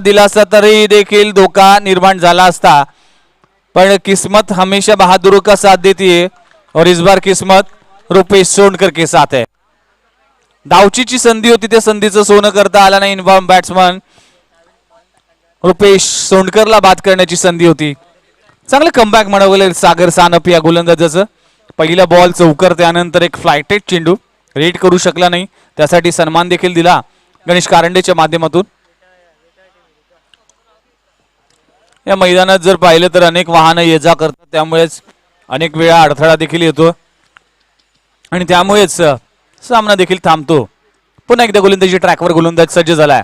दिला असता तरी देखील धोका निर्माण झाला असता, पण किस्मत हमेशा बहादुर का साथ देती है और इस बार किस्मत रुपेश सोनकर के साथ है. धावचीची संधी होती, त्या संधीचं सोनं करता आला नाही. इनबॉर्न बॅट्समन रुपेश सोनकरला बाद करण्याची संधी होती. चांगलं कमबॅक म्हणावं लागेल सागर सानप या गोलंदाजाचं. पहिला बॉल चौकर, त्यानंतर एक फ्लायटेड चेंडू रेड करू शकला नाही, त्यासाठी सन्मान देखील दिला गणेश कारंडेच्या माध्यमातून. या मैदानात जर पाहिलं तर अनेक वाहनं ये जा करतात, त्यामुळेच अनेक वेळा अडथळा देखील येतो आणि त्यामुळेच सामना देखील थांबतो. पुन्हा एकदा गोलंदाजी ट्रॅकवर गोलंदाज सज्ज झालाय.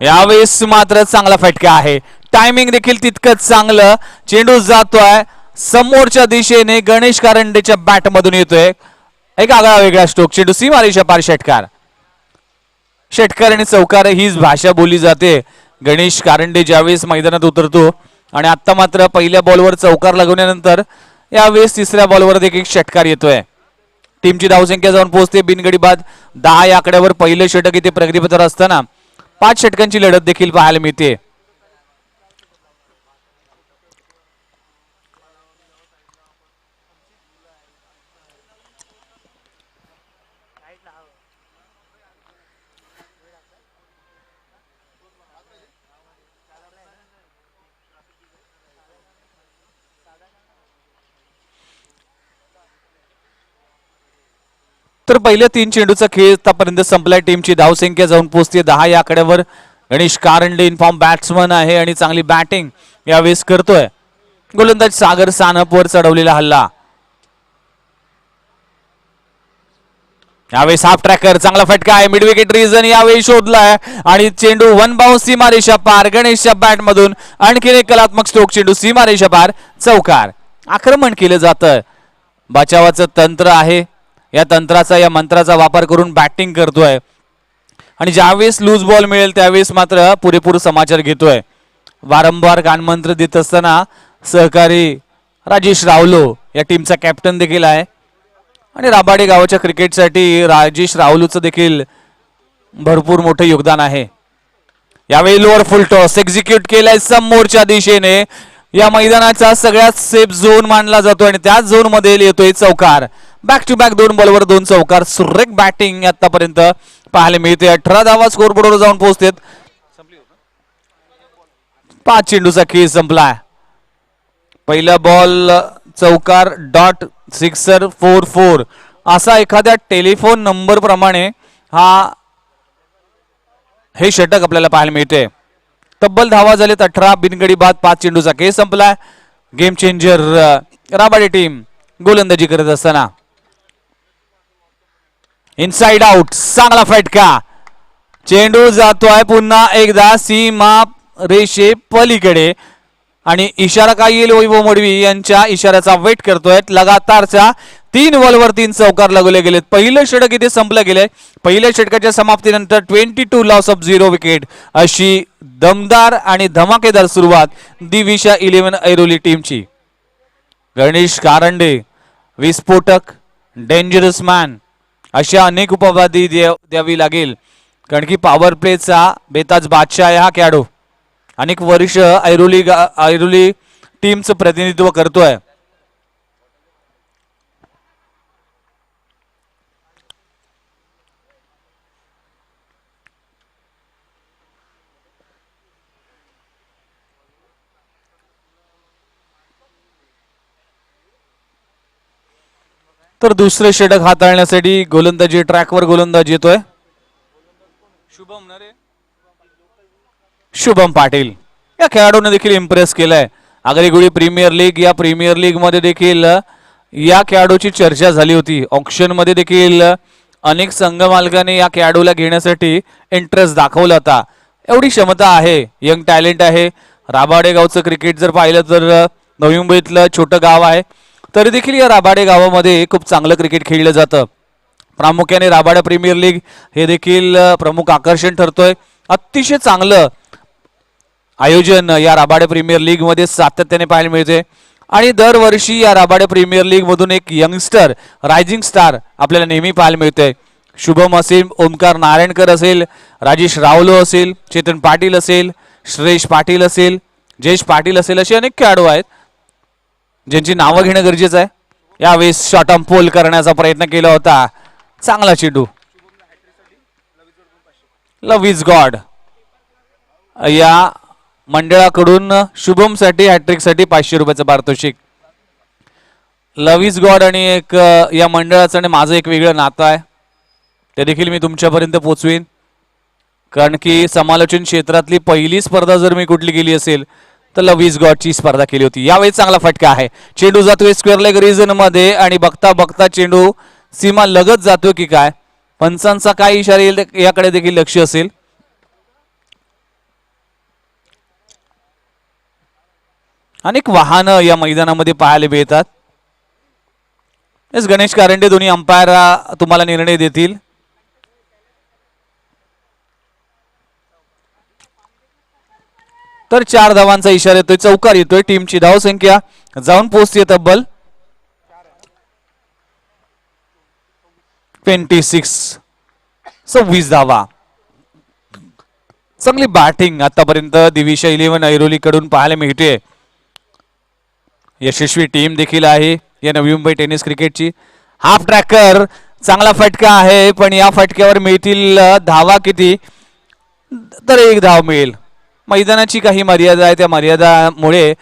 यावेळेस मात्र चांगला फटका आहे, टायमिंग देखील तितकंच चांगलं. चेंडू जातोय समोरच्या दिशेने, गणेश कारंडेच्या बॅट मधून येतोय एक आगळा वेगळा स्ट्रोक. चेंडू सीमारेषा पार षटकार. षटकार आणि चौकार हीच भाषा बोलली जाते. गणेश कारंडे ज्यावेळेस मैदानात उतरतो आणि आता मात्र पहिल्या बॉलवर चौकार लागवल्यानंतर यावेळेस तिसऱ्या बॉलवर देखील षटकार येतोय. टीमची धावसंख्या जाऊन पोहोचते बिनगडी बाद 10 या आकड्यावर. पहिलं षटक इथे प्रगतीपथावर असताना 5 षटकांची लढत देखील पाहायला मिळते. तर पहिल्या 3 चेंडूचा खेळ आतापर्यंत संपलाय. टीमची धावसंख्या जाऊन पोहोचते 10 या आकड्यावर. गणेश कारंडे इनफॉर्म बॅट्समन आहे आणि चांगली बॅटिंग यावेळेस करतोय. गोलंदाज सागर सानप वर चढवलेला हल्ला. यावेळेस हाफ ट्रॅकर, चांगला फटका आहे. मिड विकेट रिजन यावेळी शोधलाय आणि चेंडू वन बाउन्स सीमारेषा पार. गणेशच्या बॅट मधून आणखीन एक कलात्मक स्ट्रोक. चेंडू सीमारेषा पार, चौकार. आक्रमण केलं जातं, बचावाचं तंत्र आहे. या तंत्राचा, या मंत्राचा वापर करून बॅटिंग करतोय आणि ज्यावेळेस लूज बॉल मिळेल त्यावेळेस मात्र पुरेपूर समाचार घेतोय. वारंवार कानमंत्र देत असताना सहकारी राजेश रावलो या टीमचा कॅप्टन देखील आहे आणि राबाडे गावाच्या क्रिकेटसाठी राजेश रावलूचं देखील भरपूर मोठं योगदान आहे. यावेळी लोअर फुल टॉस एक्झिक्यूट केलाय समोरच्या दिशेने. या मैदानाचा सगळ्यात सेफ झोन मानला जातो आणि त्याच झोन मध्ये येतोय चौकार. बॅक टू बॅक 2 बॉलवर 2 चौकार. सुरेख बॅटिंग आतापर्यंत पाहायला मिळते. 18 धावा स्कोर बोर्डवर जाऊन पोहोचतेत. 5 चेंडूचा खेळ संपलाय. पहिला बॉल चौकार, डॉट, सिक्सर, 4-4 असा एखाद्या टेलिफोन नंबर प्रमाणे हे षटक आपल्याला पाहायला मिळते. तब्बल धावा झालेत 18, बिनगडी बाद. 5 चेंडूचा खेळ संपलाय. गेम चेंजर राबाडे टीम गोलंदाजी करत असताना. इनसाइड आउट, चांगला फटका. चेंडू जातोय पुन्हा एकदा सीमा रेषे पलीकडे आणि इशारा काय येईल वैभव मडवी यांच्या इशाऱ्याचा वेट करतोय. लगातारच्या 3 बॉलवर 3 चौकार लागवले गेलेत. पहिलं षटक इथे संपलं गेलंय. पहिल्या षटकाच्या समाप्तीनंतर 22 लॉस ऑफ 0 विकेट अशी दमदार आणि धमाकेदार सुरुवात दिविशा 11 ऐरोली टीमची. गणेश कारंडे विस्फोटक, डेंजरस मॅन अशा अनेक उपवादी द्यावी लागेल, कारण की पॉवर प्लेचा बेताज बादशाह आहे हा खेळाडू. अनेक वर्ष ऐरोली टीमचं प्रतिनिधित्व करतोय. तर दुसरे षटक हाताळण्यासाठी गोलंदाजी ट्रॅकवर गोलंदाज येतोय शुभम पाटील. या खेळाडूने देखील इम्प्रेस केलंय. आगरीगुडी प्रीमियर लीग, या प्रीमियर लीग मध्ये देखील या खेळाडूची चर्चा झाली होती. ऑक्शन मध्ये देखील अनेक संघ मालकांनी या खेळाडूला घेण्यासाठी इंटरेस्ट दाखवला होता. एवढी क्षमता आहे, यंग टॅलेंट आहे. राबाडे गावचं क्रिकेट जर पाहिलं तर नवी मुंबईतलं छोटं गाव आहे, तरी देखील या राबाडे गावामध्ये खूप चांगलं क्रिकेट खेळलं जातं. प्रामुख्याने राबाडा प्रीमियर लीग हे देखील प्रमुख आकर्षण ठरतोय. अतिशय चांगलं आयोजन या राबाडे प्रीमियर लीग मध्ये सातत्याने पाहायला मिळते आणि दरवर्षी या राबाडे प्रीमियर लीग मधून एक यंगस्टर, रायझिंग स्टार आपल्याला नेहमी पाहायला मिळते. शुभम असेल, ओमकार नारायणकर असेल, राजेश रावलो असेल, चेतन पाटील असेल, श्रेयश पाटील असेल, जयेश पाटील असेल, असे अनेक खेळाडू आहेत ज्यांची नावं घेणं गरजेचं आहे. यावेळेस शॉट ऑन पोल करण्याचा प्रयत्न केला होता. चांगला चेंडू. लव इज गॉड या मंडळाकडून शुभमसाठी हॅट्रिकसाठी 500 रुपयाचं पारितोषिक. लव इज गॉड आणि एक या मंडळाचं आणि माझं एक वेगळं नातं आहे, ते देखील मी तुमच्यापर्यंत पोचवीन. कारण की समालोचन क्षेत्रातली पहिली स्पर्धा जर मी कुठली केली असेल तर लव इज गॉडची स्पर्धा केली होती. यावेळी चांगला फटका आहे. चेंडू जातोय स्क्वेअर लेग रिजन मध्ये आणि बघता बघता चेंडू सीमा लगत जातोय की काय, पंचांचा काय इशारा येईल याकडे देखील लक्ष असेल. अनेक वाहनं या मैदानामध्ये पाहायला मिळतात. गणेश कारंडे दोन्ही अंपायर तुम्हाला निर्णय देतील. तर 4 धावांचा इशारा येतोय, चौकार येतोय. टीमची धाव संख्या जाऊन पोहोचते तब्बल 26 धावा. चांगली बॅटिंग आतापर्यंत दिविशा 11 ऐरोली कडून पाहायला मिळते. यशस्वी टीम देखील आहे या नवी मुंबई टेनिस क्रिकेटची. हाफ ट्रॅकर चांगला फटका आहे, पण या फटक्यावर मिळतील धावा किती, तर 1 धाव मिळेल. मैदानाची काही मर्यादा आहे, त्या मर्यादामुळे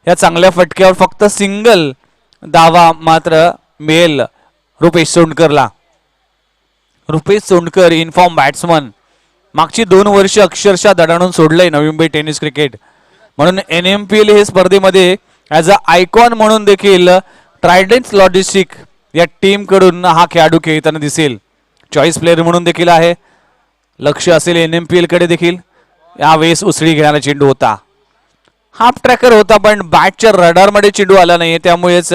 या चांगल्या फटक्यावर फक्त सिंगल धावा मात्र मिळेल रुपेश सोंडकरला. रुपेश सोंडकर इनफॉर्म बॅट्समन, मागची 2 वर्ष अक्षरशः दडाणून सोडलंय नवी मुंबई टेनिस क्रिकेट. म्हणून NMPL हे स्पर्धेमध्ये ॲज अ आयकॉन म्हणून देखील ट्रायडंट लॉजिस्टिक या टीम कडून हा खेळाडू खेळताना दिसेल. चॉईस प्लेअर म्हणून देखील आहे. लक्ष असेल NMPL कडे देखील. यावेळेस उसळी घेणारा चेंडू होता, हाफ ट्रॅकर होता, पण बॅटच्या रडारमध्ये चेंडू आला नाही, त्यामुळेच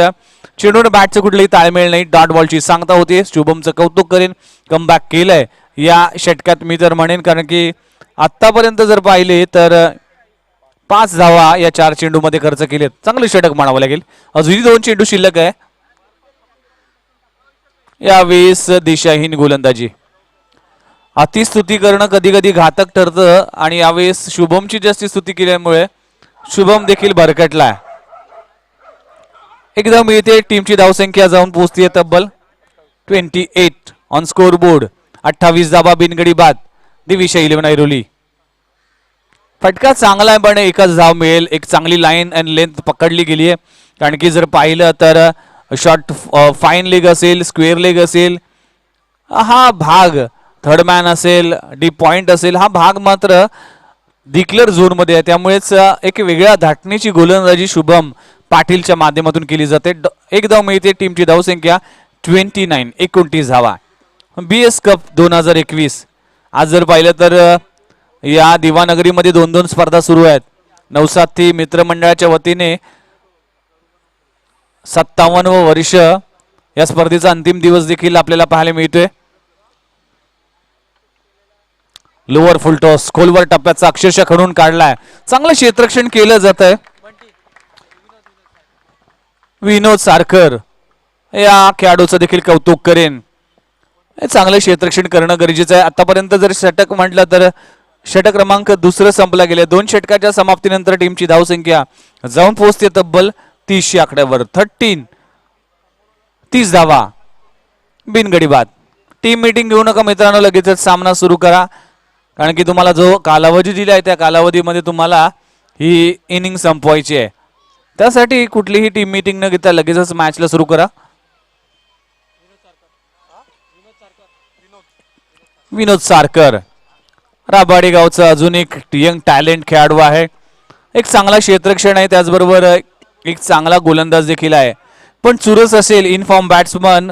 चेंडून बॅटचं कुठलंही ताळमेळ नाही. डॉट बॉलची सांगता होती. शुभमचं कौतुक करेन, कमबॅक केलंय या षटकात मी तर म्हणेन. कारण की आतापर्यंत जर पाहिले तर 5 धावा या 4 चेंडू मध्ये खर्च केलेत. चांगलं षटक म्हणावं लागेल. अजूनही 2 चेंडू शिल्लक आहे. यावेळेस दिशाहीन गोलंदाजी. अतिस्तुती करणं कधी कधी घातक ठरतं आणि यावेळेस शुभमची जास्ती स्तुती केल्यामुळे शुभम देखील भरकटलाय. एकदम मिळते. टीमची धावसंख्या जाऊन पोहोचते तब्बल 28 ऑन स्कोर बोर्ड. 28 धावा बिनगडी बाद. दिविशा 11 ऐरोली. फटका चांगला आहे, पण एकच धाव मिळेल. एक चांगली लाईन अँड लेंथ पकडली गेली आहे. कारण की जर पाहिलं तर शॉर्ट फाईन लेग असेल, स्क्वेअर लेग असेल, हा भाग थर्ड मॅन असेल, डीप पॉइंट असेल, हा भाग मात्र डिक्लेअर झोन मध्ये आहे. त्यामुळेच एक वेगळ्या धाटणीची गोलंदाजी शुभम पाटीलच्या माध्यमातून केली जाते. एक धाव मिळते. टीमची धावसंख्या 29 धावा. BS कप 2021 आज जर पाहिलं तर या दिवानगरीमध्ये 2 स्पर्धा सुरू आहेत. नवसाथी मित्रमंडळाच्या वतीने 57वं वर्ष या स्पर्धेचा अंतिम दिवस देखील आपल्याला पाहायला मिळतोय. लोअर फुलटॉस खोलवर टप्प्याचा अक्षरशः खणून काढलाय. चांगलं क्षेत्ररक्षण केलं जात आहे. विनोद सारकर या खेळाडूचं देखील कौतुक करेन. चांगलं क्षेत्ररक्षण करणं गरजेचं आहे. आतापर्यंत जर षटक म्हटलं तर षटक क्रमांक 2 संपला गेले. 2 षटकाच्या समाप्तीनंतर टीमची धावसंख्या जाऊन पोहोचते तब्बल 30 आकड्यावर. 30 धावा बिनगडी बाद. टीम मीटिंग घेऊ नका मित्रांनो, लगेचच सामना सुरू करा. कारण की तुम्हाला जो कालावधी दिला आहे त्या कालावधीमध्ये तुम्हाला ही इनिंग संपवायची आहे. त्यासाठी कुठलीही टीम मीटिंग न घेता लगेचच मॅचला सुरू करा. विनोद सारकर राबाडी गावचा अजून एक यंग टॅलेंट खेळाडू आहे. एक चांगला क्षेत्ररक्षण आहे, त्याचबरोबर एक चांगला गोलंदाज देखील आहे. पण चुरस असेल इनफॉर्म बॅट्समन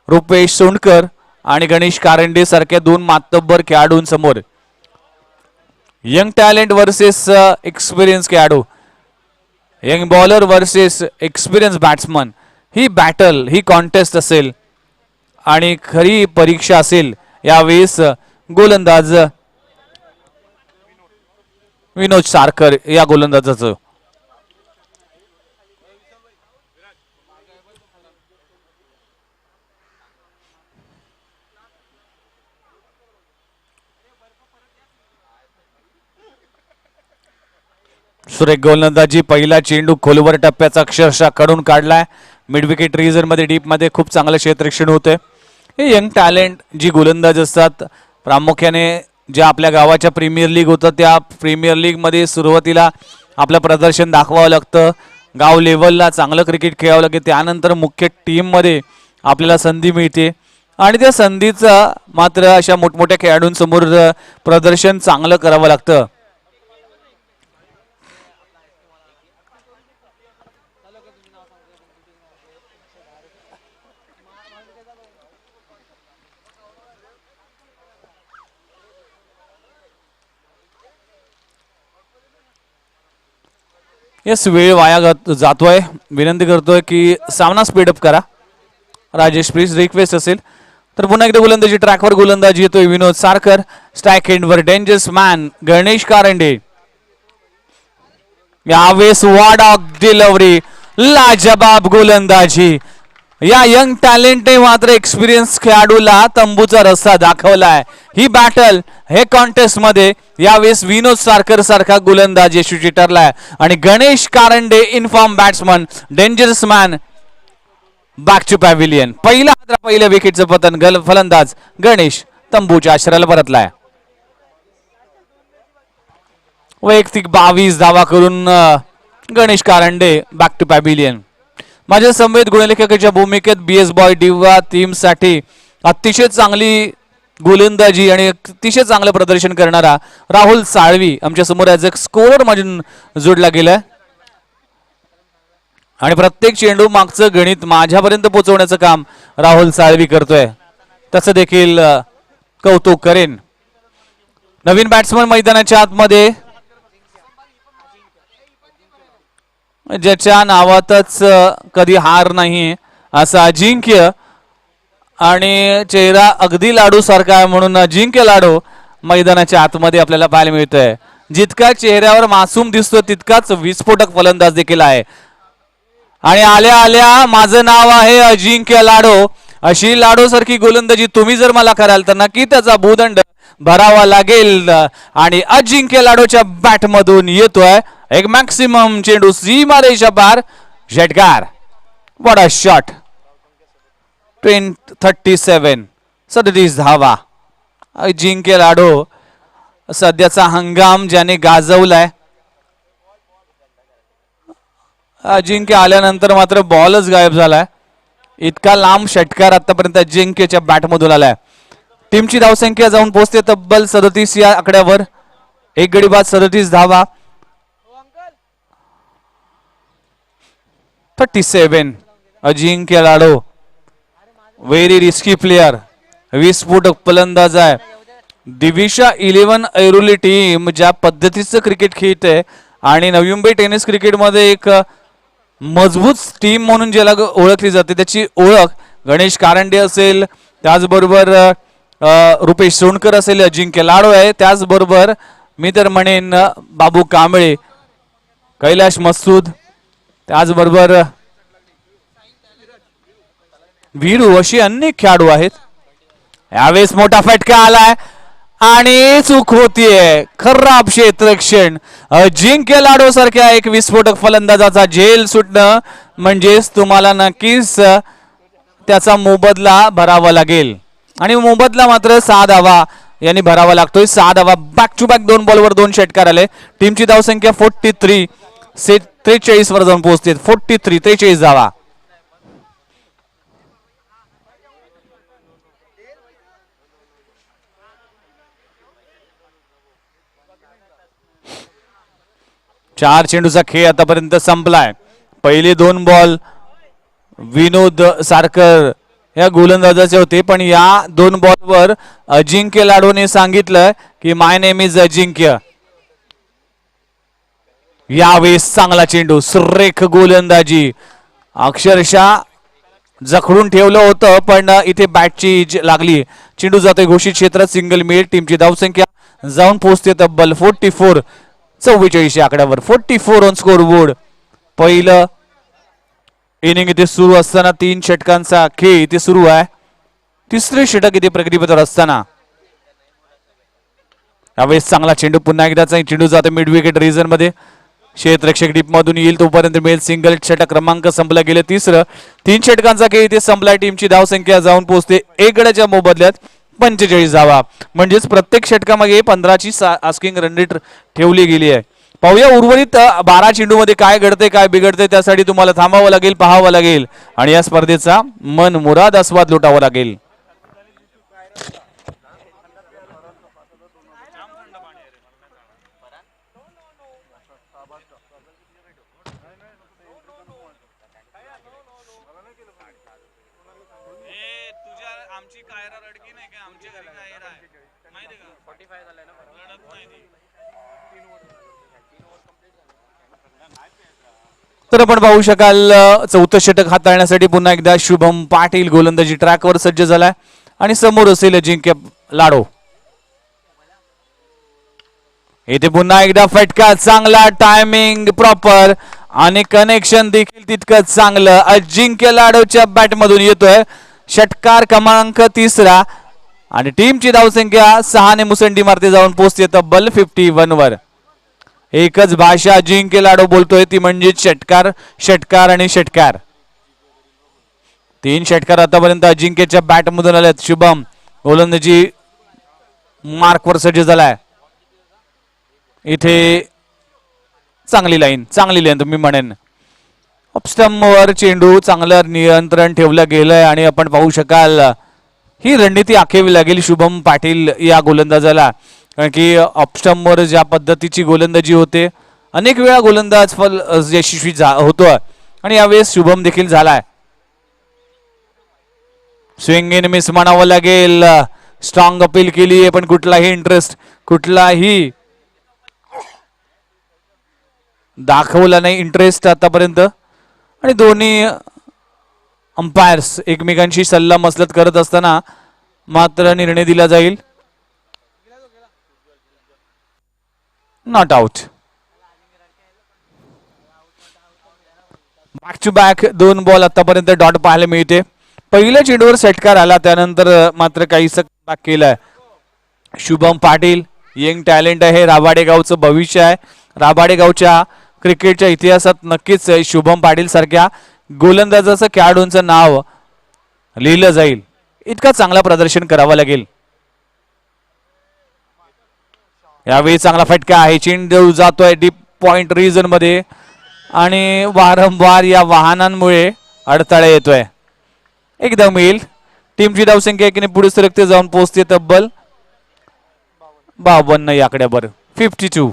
रुपेश सोंडकर आणि गणेश कारंडे सारख्या 2 मातब्बर खेळाडूंसमोर. यंग टॅलेंट वर्सेस एक्सपिरियन्स खेळाडू, young bowler versus experience batsman, ही बॅटल, ही कॉन्टेस्ट असेल आणि खरी परीक्षा असेल यावेळेस गोलंदाज विनोद सारकर या गोलंदाजाचं. सुरेख गोलंदाजी, पहिला चेंडू खोलवर टप्प्याचा अक्षरशः कडून काढलाय. मिड विकेट रिजन मध्ये डीप मध्ये खूप चांगलं क्षेत्ररक्षण होते. हे यंग टॅलेंट जी गोलंदाज असतात, प्रामुख्याने ज्या आपल्या गावाच्या प्रीमियर लीग होतं त्या प्रीमियर लीग मध्ये सुरुवातीला आपलं प्रदर्शन दाखवावं लागतं, गाव लेवलला चांगलं क्रिकेट खेळावं लागेल, त्यानंतर मुख्य टीम मध्ये आपल्याला संधी मिळते आणि त्या संधीचं मात्र अशा मोठमोठ्या खेळाडूंसमोर प्रदर्शन चांगलं करावं लागतं. यस, वेळ वाया जातोय. विनंती करतोय की सामना स्पीडअप करा. राजेश प्लीज रिक्वेस्ट असेल तर पुन्हा एकदा गोलंदाजी ट्रॅकवर गोलंदाजी येतोय विनोद सारकर. स्ट्राईक एंडवर डेंजरस मॅन गणेश कारंडे. यावेळेस वाडा डिलिव्हरी, लाजबाब गोलंदाजी. या यंग टॅलेंटने मात्र एक्सपिरियन्स खेळाडूला तंबूचा रस्ता दाखवलाय. ही बॅटल हे कॉन्टेस्ट मध्ये यावेळेस विनोद सारकर सारखा गोलंदाज यशस्वी ठरलाय आणि Ganesh Karande in form batsman dangerous man back to pavilion. पहिल्या विकेटचं पतन फलंदाज गणेश तंबूच्या आश्रयाला परतलाय. वैयक्तिक 22 धावा करून Ganesh Karande back to pavilion. माझ्या समवेत गुणलेखकाच्या भूमिकेत BS बॉय डिवा टीम साठी अतिशय चांगली गोलंदाजी आणि अतिशय चांगलं प्रदर्शन करणारा राहुल साळवी आमच्या समोर ॲज अ स्कोरर म्हणून जोडला गेलाय आणि प्रत्येक चेंडू मागचं गणित माझ्यापर्यंत पोहोचवण्याचं काम राहुल साळवी करतोय. तसं देखील कौतुक करेन. नवीन बॅट्समन मैदानाच्या आतमध्ये ज्याच्या नावातच कधी हार नाही असा अजिंक्य आणि चेहरा अगदी लाडू सारखा आहे म्हणून अजिंक्य लाडू मैदानाच्या आतमध्ये आपल्याला पाहायला मिळतोय. जितका चेहऱ्यावर मासूम दिसतो तितकाच विस्फोटक फलंदाज देखील आहे. आणि आल्या आल्या माझं नाव आहे अजिंक्य लाडो, अशी लाडो सारखी गोलंदाजी तुम्ही जर मला कराल तर नक्की त्याचा भूदंड भरावा लागेल. आणि अजिंक्य लाडोच्या बॅट मधून येतोय एक मॅक्सिमम चेंडू सीमारेषा पार. षटकार. What a shot. 37 धावा. अजिंक्य लाडो सध्याचा हंगाम ज्याने गाजवलाय. अजिंक्य आल्यानंतर मात्र बॉलच गायब झालाय. इतका लांब षटकार आतापर्यंत अजिंक्यच्या बॅटमधून आलाय. टीमची धावसंख्या जाऊन पोहोचते तब्बल 37 या आकड्यावर. एक गडी बाद 37 धावा. 37. अजिंक्य लाडो व्हेरी रिस्की प्लेयर, विस्फोटक फलंदाज आहे. दिविशा 11 ऐरोली टीम ज्या पद्धतीचं क्रिकेट खेळते आणि नवी मुंबई टेनिस क्रिकेटमध्ये एक मजबूत टीम म्हणून ज्याला ओळखली जाते त्याची ओळख गणेश कारंडे असेल, त्याचबरोबर रुपेश सोनकर असेल, अजिंक्य लाडो आहे, त्याचबरोबर मी तर म्हणेन बाबू कांबळे, कैलाश मसूद, त्याचबरोबर वीरू अशी अनेक खेळाडू आहेत. यावेळेस मोठा फटका आलाय आणि चूक होतीये. खराब क्षेत्ररक्षण. अजिंक्य लाडो सारख्या एक विस्फोटक फलंदाजाचा झेल सुटणं म्हणजेच तुम्हाला नक्कीच त्याचा मोबदला भरावा लागेल आणि मोबदला मात्र 6 धावा यांनी भरावा लागतोय. 6 धावा बॅक टू बॅक 2 बॉलवर 2 षटकार आले. टीमची धावसंख्या 43 से 43 वर जाऊन पोहोचते. 43 धावा. चार चेंडूचा खेळ आतापर्यंत संपलाय. पहिले 2 बॉल विनोद सारकर या गोलंदाजाचे होते, पण या 2 बॉलवर अजिंक्य लाडोने सांगितलं की माय नेम इज अजिंक्य. यावेळेस चांगला चेंडू, सुरेख गोलंदाजी, अक्षरशः जखडून ठेवलं होतं पण इथे बॅटची लागली. चेंडू जातोय घोषित क्षेत्रात, सिंगल मिळेल. टीमची धावसंख्या जाऊन पोहोचते तब्बल 44 आकड्यावर. 44 ऑन स्कोर बोर्ड. पहिलं इनिंग इथे सुरू असताना 3 षटकांचा खेळ इथे सुरू आहे. तिसरे षटक इथे प्रगतीपथावर असताना यावेळेस चांगला चेंडू, पुन्हा एकदाचा चेंडू जातो मिड विकेट रिजन मध्ये. क्षेत्ररक्षक डीप मधून येईल तोपर्यंत मिळेल सिंगल. षटक क्रमांक संपला गेले तिसरं. 3 षटकांचा खेळ इथे संपलाय. टीमची धावसंख्या जाऊन पोहोचते 1 गड्याच्या मोबदल्यात 45 धावा. म्हणजेच प्रत्येक षटकामागे 15ची आस्किंग रन रेट ठेवली गेली आहे. पाहूया उर्वरित 12 चेंडूमध्ये काय घडते काय बिघडते. त्यासाठी तुम्हाला थांबावं लागेल, पाहावं लागेल आणि या स्पर्धेचा मन मुराद आस्वाद लुटावा लागेल. तर आपण पाहू शकाल चौथं षटक हाताळण्यासाठी पुन्हा एकदा शुभम पाटील गोलंदाजी ट्रॅकवर सज्ज झालाय आणि समोर असेल अजिंक्य लाडो. इथे पुन्हा एकदा फटका चांगला, टायमिंग प्रॉपर आणि कनेक्शन देखील तितकंच चांगलं अजिंक्य लाडोच्या बॅट मधून येतोय. षटकार क्रमांक 3 आणि टीमची धावसंख्या 6 ने मुसंडी मारते जाऊन पोहोचते तब्बल 51 वर. एकच भाषा अजिंक्य लाडो बोलतोय ती म्हणजे षटकार, षटकार आणि षटकार. 3 षटकार आतापर्यंत अजिंक्यच्या बॅट मधून आलेत. शुभम गोलंदाजी मार्कवर सज्ज झालाय. इथे चांगली लाईन तुम्ही म्हणेन. अपस्टंपवर चेंडू चांगलं नियंत्रण ठेवलं गेलंय आणि आपण पाहू शकाल ही रणनीती आखावी लागेल शुभम पाटील या गोलंदाजाला. कारण की अपस्टंपवर ज्या पद्धतीची गोलंदाजी होते अनेक वेळा गोलंदाज यशस्वी होतो आणि यावेळेस शुभम देखील झालाय. स्विंग इन मिस म्हणावं लागेल. स्ट्रॉंग अपील केली पण कुठलाही इंटरेस्ट कुठलाही दाखवला नाही इंटरेस्ट आतापर्यंत आणि दोन्ही अंपायर्स एकमेकांशी सल्ला मसलत करत असताना मात्र निर्णय दिला जाईल. Not out. Back to back 2 ball आतापर्यंत डॉट पाहायला मिळते. पहिल्या चेंडूवर षटकार आला त्यानंतर मात्र काहीसं बॅक केलंय. शुभम पाटील यंग टॅलेंट आहे. राबाडे गावचं भविष्य आहे. राबाडे गावच्या क्रिकेटच्या इतिहासात नक्कीच शुभम पाटील सारख्या गोलंदाजाचं खेळाडूंचं नाव लिहिलं जाईल. इतका चांगला प्रदर्शन करावं लागेल. यावेळी चांगला फटका आहे. चेंडू जातोय डीप पॉइंट रिजन मध्ये आणि वारंवार या वाहनांमुळे अडथळा येतोय. एकदम येईल. टीमची धावसंख्या एकीने पुढे सरकते जाऊन पोहोचते तब्बल 52 या आकड्यावर. 52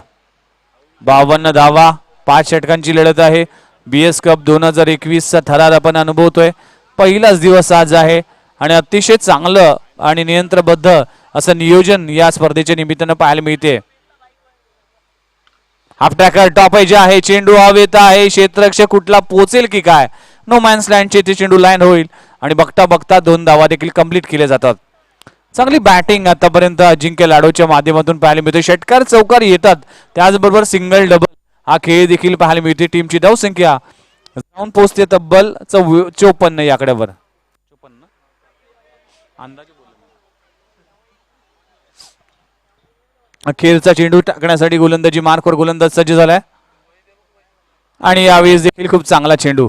52 धावा. 5 षटकांची लढत आहे. BS कप 2021 चा थरार आपण अनुभवतोय. पहिलाच दिवस आज आहे आणि अतिशय चांगलं आणि नियंत्रणबद्ध असं नियोजन या स्पर्धेच्या निमित्तानं पाहायला मिळते. हाफ ट्रॅकर टॉप एज आहे. चेंडू हवेत आहे. क्षेत्ररक्षक कुठला पोहोचेल की काय. नो मॅन्स लँडचे ते चेंडू लाईन होईल आणि बघता बघता 2 धावा देखील कंप्लीट केले जातात. चांगली बॅटिंग आतापर्यंत अजिंक्य लाडोच्या माध्यमातून पाहायला मिळते. षटकार चौकार येतात त्याचबरोबर सिंगल डबल हा खेळ देखील पाहायला मिळते. टीमची धावसंख्या जाऊन पोहोचते तब्बल 54 या आकड्यावर. 54 अंदाजे अखेरचा चेंडू टाकण्यासाठी गोलंदाजी मार्कवर गोलंदाज सज्ज झालाय आणि यावेळेस देखील खूप चांगला चेंडू.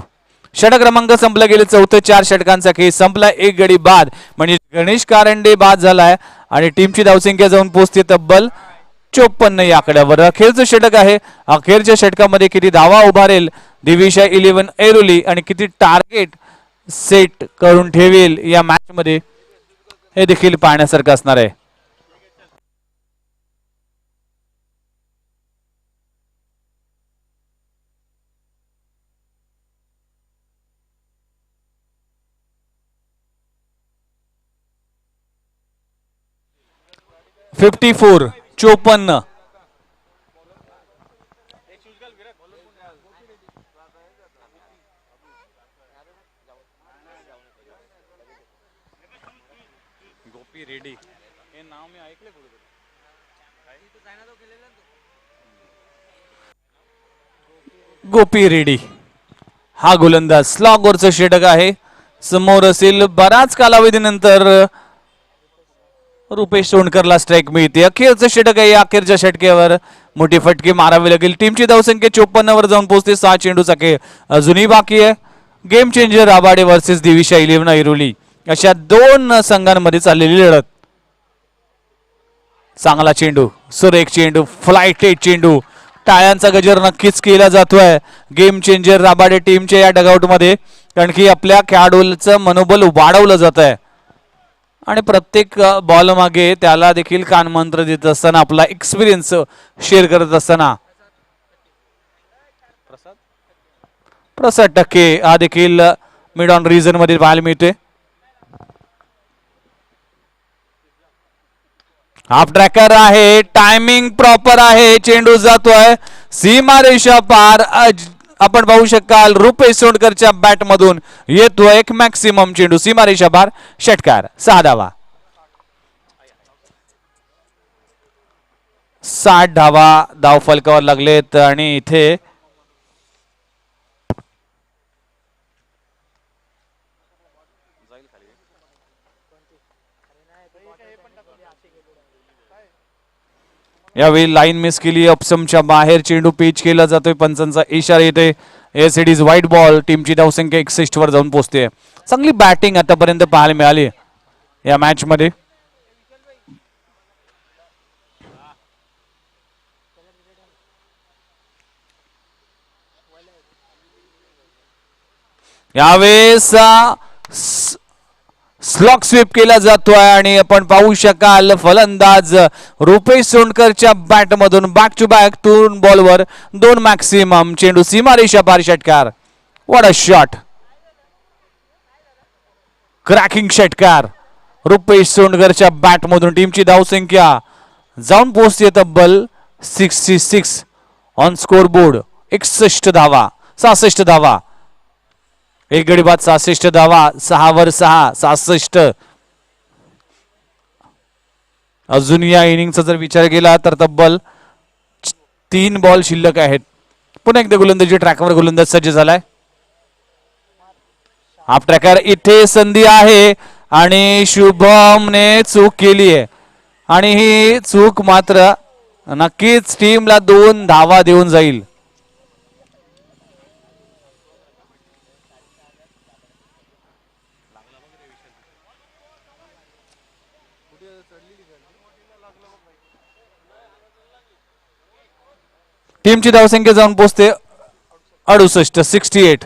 षटक क्रमांक संपला गेले. 4 षटकांचा खेळ संपला. 1 गडी बाद म्हणजे गणेश कारंडे बाद झालाय आणि टीमची धावसंख्या जाऊन पोहोचते तब्बल 54 या आकड्यावर. अखेरचं षटक आहे. अखेरच्या षटकामध्ये किती धावा उभारेल दिविशा 11 ऐरोली आणि किती टार्गेट सेट करून ठेवेल या मॅच मध्ये हे देखील पाहण्यासारखं असणार आहे. फिफ्टी 54 गोपी रेड्डी हे नाव मी ऐकले कुठे. गोपी रेड्डी हा गोलंदाज स्लॉगवरचं षटक आहे. समोर असेल बराच कालावधीनंतर रुपेश सोनकरला स्ट्राइक मिळते. अखेरचं षटक आहे. अखेरच्या षटकावर मोठी फटके मारावे लागेल. टीमची धावसंख्या 54 वर जाऊन पोहोचते. 6 चेंडू चाके अजूनही बाकी आहे. Game changer Rabade versus Divisha 11 Airoli अशा दोन संघांमध्ये चाललेली लढत. चांगला चेंडू, सुरेख चेंडू, फ्लाइटेड चेंडू, टाळ्यांचा गजर नक्कीच केला जातोय गेम चेंजर राबाडे टीमच्या या डगआउट मध्ये. कारण की आपल्या खेळाडूचं मनोबल वाढवलं जात आहे आणि प्रत्येक बॉल मागे त्याला देखील कानमंत्र देत असताना आपला एक्सपिरियन्स शेअर करत असताना प्रसाद टक्के हा देखील मिड ऑन रिजन मध्ये पाहायला मिळते. हाफ ट्रॅकर आहे, टायमिंग प्रॉपर आहे, चेंडू जातोय सीमारेषा पार. आपण पाहू शकाल रुपेश सोंडकरच्या बॅट मधून येतोय एक मॅक्सिमम चेंडू सीमारेषा पार. षटकार. 6 धावा. 60 धावा धाव फलकावर लागलेत आणि इथे यावेळी लाईन मिस केली. अपसमच्या बाहेर चेंडू पिच केला जातोय. पंचांचा इशारा येते. S it is white ball. टीमची धावसंख्या 61 वर जाऊन पोहोचते. चांगली बॅटिंग आतापर्यंत पाहायला मिळाली या मॅच मध्ये. यावेळेस स्लॉक स्वीप केला जातोय आणि आपण पाहू शकाल फलंदाज रुपेश सोंडकरच्या बॅट मधून बॅक टू बॅक 2 बॉलवर 2 मॅक्सिमम चेंडू सीमारेषा पार. षटकार. What a shot. क्रॅकिंग षटकार रुपेश सोंडकरच्या बॅट मधून. टीमची धावसंख्या जाऊन पोहोचते तब्बल 66 ऑन स्कोर बोर्ड. 61 धावा, 66 धावा. एक गडी बाद 66 धावा. 6 वर 6 66. अजून या इनिंगचा जर विचार केला तर तब्बल 3 बॉल शिल्लक आहेत. पुन्हा एकदा गोलंदाजी ट्रॅकवर गोलंदाज सज्ज झालाय. हाफ ट्रॅकर इथे संधी आहे आणि शुभमने चूक केली आहे आणि ही चूक मात्र नक्कीच टीमला 2 धावा देऊन जाईल. टीमची धावसंख्या जाऊन पोहोचते 68 68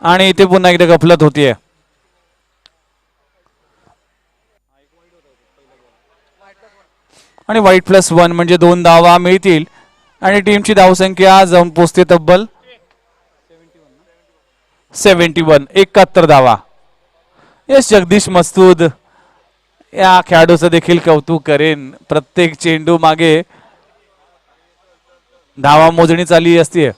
आणि इथे पुन्हा एकदा गफलत होतीये. आणि वाईट +1 म्हणजे 2 धावा मिळतील आणि टीमची धावसंख्या जाऊन पोहोचते तब्बल 71 71 धावा. यस जगदीश मस्तूद या खेळाडूचं देखील कौतुक करेन. प्रत्येक चेंडू मागे धावा मोजणी चालली असते.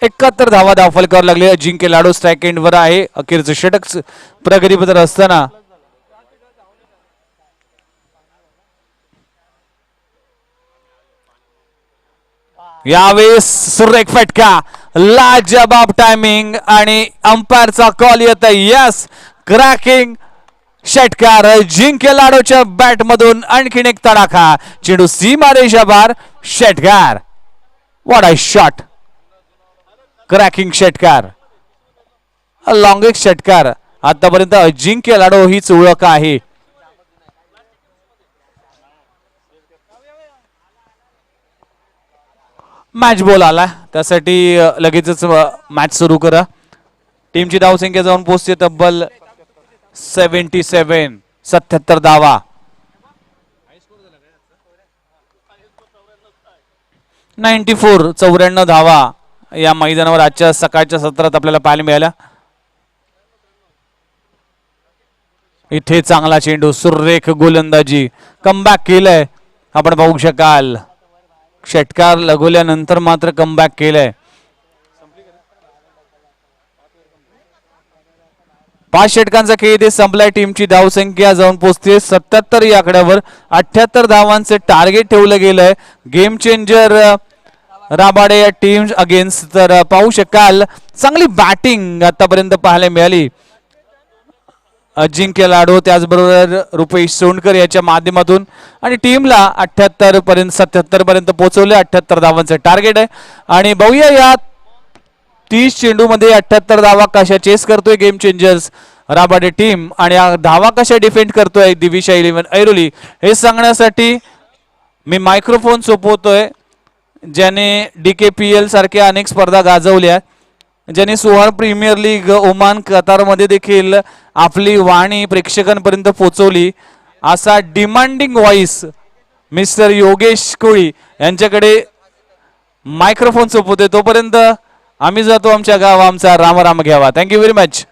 71 धावा धावफलकावर लागले. अजिंक्य लाडो स्ट्राईक एंडवर आहे. अखेरचं षटक प्रगतीपत्र असताना यावेळेस सुरेख फटका, लाजबाब टायमिंग आणि अंपायरचा कॉल येत आहे. यस क्रॅकिंग षटकार अजिंक्य लाडोच्या बॅट मधून. आणखीन एक तडाखा चेंडू सीमारेषा पार. षटकार. What a shot. क्रॅकिंग षटकार, लॉंगेस्ट षटकार. आतापर्यंत अजिंक्य लाडो हीच ओळख आहे. मॅच बॉल आला त्यासाठी लगेचच मॅच सुरू करा. टीमची धावसंख्या जाऊन पोहोचते तब्बल 77 77 धावा. 94 94 धावा या मैदानावर आजच्या सकाळच्या सत्रात आपल्याला पाहायला मिळाला. इथे चांगला चेंडू, सुरेख गोलंदाजी, कमबॅक केलंय. आपण पाहू शकाल षटकार लगवल्यानंतर मात्र कमबॅक केलंय. 5 षटकांचा खेळ इथे संपलाय. टीमची धावसंख्या जाऊन पोहोचते 77 या आकड्यावर. 78 धावांचे टार्गेट ठेवलं गेलंय. गेम चेंजर राबाडे या टीम अगेन्स्ट. तर पाहू शकाल चांगली बॅटिंग आतापर्यंत पाहायला मिळाली. अजिंक्य लाडो त्याचबरोबर रुपेश सोंडकर याच्या माध्यमातून आणि टीमला 78 पर्यंत 77 पर्यंत पोहोचवले. 78 धावांचं टार्गेट आहे आणि बघूया या 30 चेंडूमध्ये 78 धावा कशा चेस करतोय गेम चेंजर्स राबाडे टीम आणि धावा कशा डिफेंड करतोय दिविशा 11 ऐरोली हे सांगण्यासाठी मी मायक्रोफोन सोपवतोय. ज्याने DKPL सारख्या अनेक स्पर्धा गाजवल्या, ज्याने सुहार प्रीमियर लीग ओमान कतारमध्ये देखील आपली वाणी प्रेक्षकांपर्यंत पोहोचवली, असा डिमांडिंग व्हॉइस मिस्टर योगेश कोळी यांच्याकडे मायक्रोफोन सोपवतोय. तोपर्यंत आम्ही जातो आमच्या गाव आमचा राम घ्यावा. Thank you very much.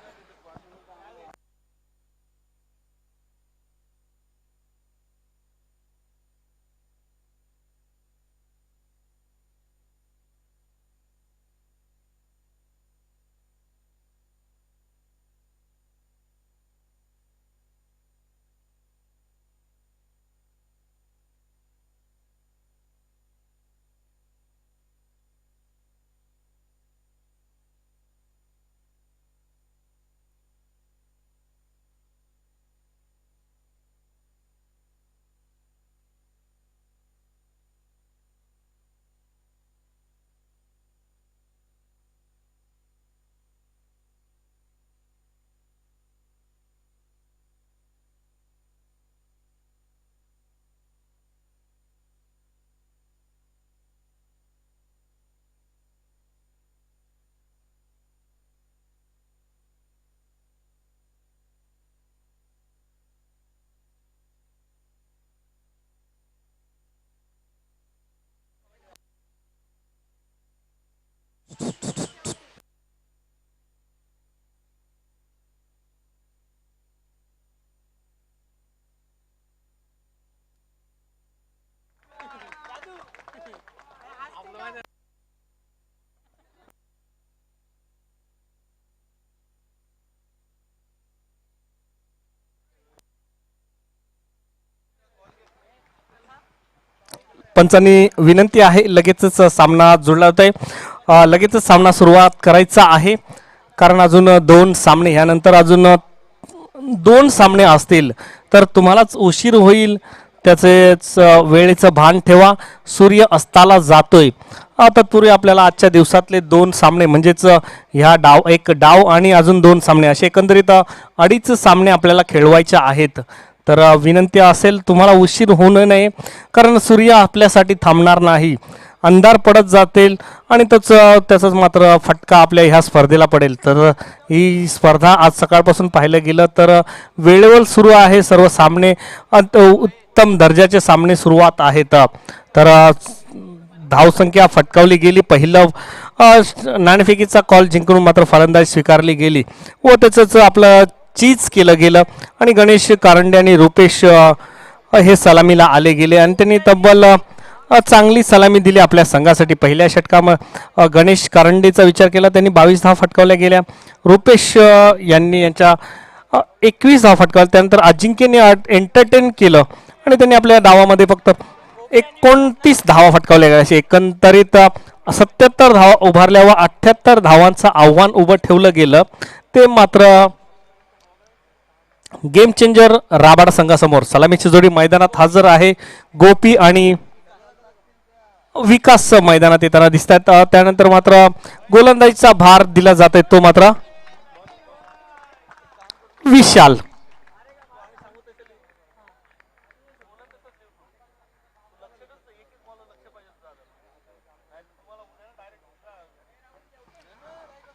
पंचांनी विनंती आहे लगेचच सामना जुळला होता आहे. लगेचच सामना सुरुवात करायचा आहे कारण अजून 2 सामने ह्यानंतर अजून 2 सामने असतील तर तुम्हालाच उशीर होईल. त्याचेच वेळेचं भान ठेवा. सूर्य अस्ताला जातोय. तत्पूर्वी आपल्याला आजच्या दिवसातले 2 सामने म्हणजेच ह्या एक डाव आणि अजून 2 सामने असे एकंदरीत 2.5 सामने आपल्याला खेळवायचे आहेत. तर विनंती असेल तुम्हाला उशीर होऊ नये कारण सूर्य आपल्यासाठी थांबणार नाही. अंधार पडत जातील आणि त्याचाच मात्र फटका आपल्या ह्या स्पर्धेला पडेल. तर ही स्पर्धा आज सकाळपासून पाहिलं गेलं तर वेळेवर सुरू आहे. सर्व सामने उत्तम दर्जाचे सामने सुरुवात आहेत. तर धावसंख्या फटकावली गेली. पहिलं नाणेफेकीचा कॉल जिंकून मात्र फलंदाजी स्वीकारली गेली व त्याचंच आपलं चीज केलं गेलं आणि गणेश कारंडे आणि रुपेश हे सलामीला आले गेले आणि त्यांनी तब्बल चांगली सलामी दिली आपल्या संघासाठी. पहिल्या षटकात गणेश कारंडेचा विचार केला त्यांनी 22 धावा फटकावल्या गेल्या. रुपेश यांनी यांच्या 21 धावा फटकावल्या. त्यानंतर अजिंक्यने एंटरटेन केलं आणि त्यांनी आपल्या डावामध्ये फक्त 29 धावा फटकावल्या गेल्या. असे एकंदरीत 77 धावा उभारल्या व 78 धावांचं आव्हान उभं ठेवलं गेलं. ते मात्र गेम चेंजर राबाडा संघासमोर सलामीची जोडी मैदानात हजर आहे. गोपी आणि विकास मैदानात येताना दिसतात. त्यानंतर मात्र गोलंदाजीचा भार दिला जातोय तो मात्र विशाल.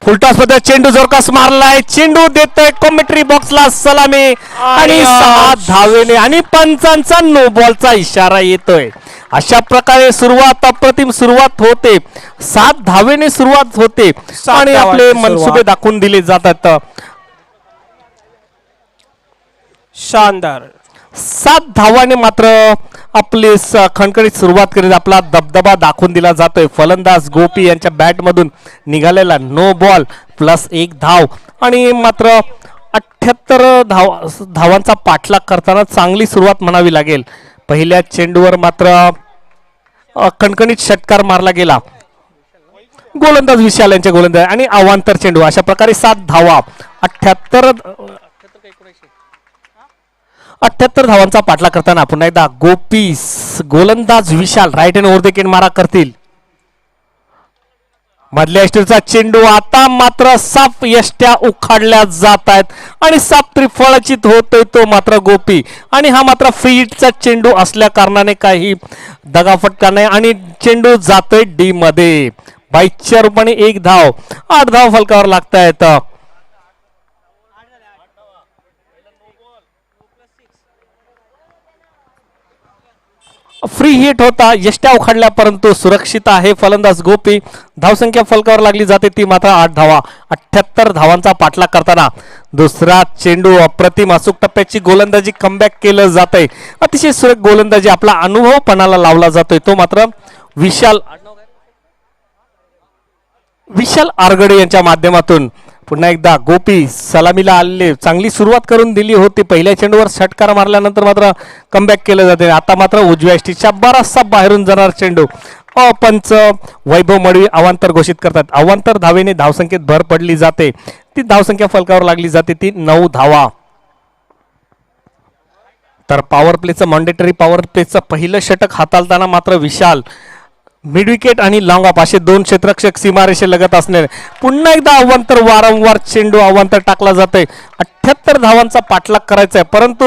फुलटॉस मध्ये चेंडू जोरकास मारलाय. चेंडू देतोय कॉमेंट्री बॉक्सला सलामी आणि 7 धावेने आणि पंचांचा नो बॉलचा इशारा येतोय. अशा प्रकारे सुरुवात अप्रतिम सुरुवात होते. 7 धावेने सुरुवात होते आणि आपले मनसुबे दाखवून दिले जातात. शानदार 7 धावाने मात्र आपली खणखणीत सुरुवात करीत आपला दबदबा दाखवून दिला जातोय. फलंदाज गोपी यांच्या बॅट मधून निघालेला नो बॉल प्लस 1 धाव आणि मात्र 78 धावांचा पाठलाग करताना चांगली सुरुवात म्हणावी लागेल. पहिल्या चेंडूवर मात्र कणकणीत षटकार मारला गेला. गोलंदाज विशाल यांच्या गोलंदाज आणि अवांतर चेंडू. अशा प्रकारे 7 धावा 78 78 धावांचा पाठलाग करताना पुन्हा एकदा गोपी गोलंदाज Vishal right hand over the wicket मारा करतील. मधल्या यष्टीचा चेंडू आता मात्र साफ यष्ट्या उखाडल्या जात आहेत आणि साफ त्रिफळाचित होतोय तो मात्र गोपी. आणि हा मात्र फ्री हिटचा चेंडू असल्या कारणाने काही दगाफटका नाही आणि चेंडू जातोय डी मध्ये. 22च्या रूपाने 1 धाव, 8 धाव फलकावर लागतायत. फ्री हिट होता, यष्ट्या उखाडल्या परंतु सुरक्षित आहे फलंदाज गोपी. धावसंख्या फलकावर लागली जाते ती मात्र 8 धावा. 78 धावांचा पाठलाग करताना दुसरा चेंडू अप्रतिम अचूक टप्प्याची गोलंदाजी कमबॅक केलं जातंय. अतिशय सुरेख गोलंदाजी, आपला अनुभव पणाला लावला जातोय तो मात्र विशाल आरगडे यांच्या माध्यमातून. पुन्हा एकदा गोपी सलामीला आलेले, चांगली सुरुवात करून दिली होती. पहिल्या चेंडूवर षटकार मारल्यानंतर मात्र कमबॅक केलं जाते. आता मात्र उजव्या यष्टीच्या बराचसा बाहेरून जाणार चेंडू. पंच वैभव मडवी अवांतर घोषित करतात. अवांतर धावेने धावसंख्येत भर पडली जाते. ती धावसंख्या फलकावर लागली जाते ती 9 धावा. तर पॉवर प्लेचं मॉन्डेटरी पॉवर प्लेचं पहिलं षटक हाताळताना मात्र विशाल मिड विकेट आणि लॉंग ऑफ असे 2 क्षेत्ररक्षक सीमारेषे लगत असणे. पुन्हा एकदा अवांतर, वारंवार चेंडू अवांतर टाकला जातोय. 78 धावांचा पाठलाग करायचा आहे परंतु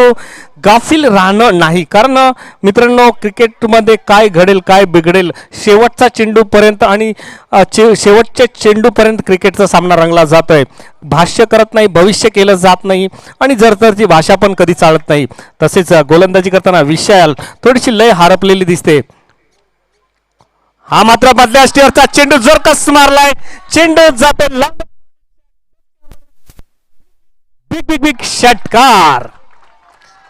गाफील राहणं नाही. कारण मित्रांनो, क्रिकेटमध्ये काय घडेल काय बिघडेल शेवटचा चेंडूपर्यंत आणि शेवटच्या चेंडूपर्यंत क्रिकेटचा सामना रंगला जातोय. भाष्य करत नाही, भविष्य केलं जात नाही आणि जरतरची भाषा पण कधी चालत नाही. तसेच गोलंदाजी करताना विशाल थोडीशी लय हरपलेली दिसते. हा मात्र मधल्या यष्टीवरचा चेंडू जोरकस मारलाय, चेंडू जाते लांब, बिग बिग बिग षटकार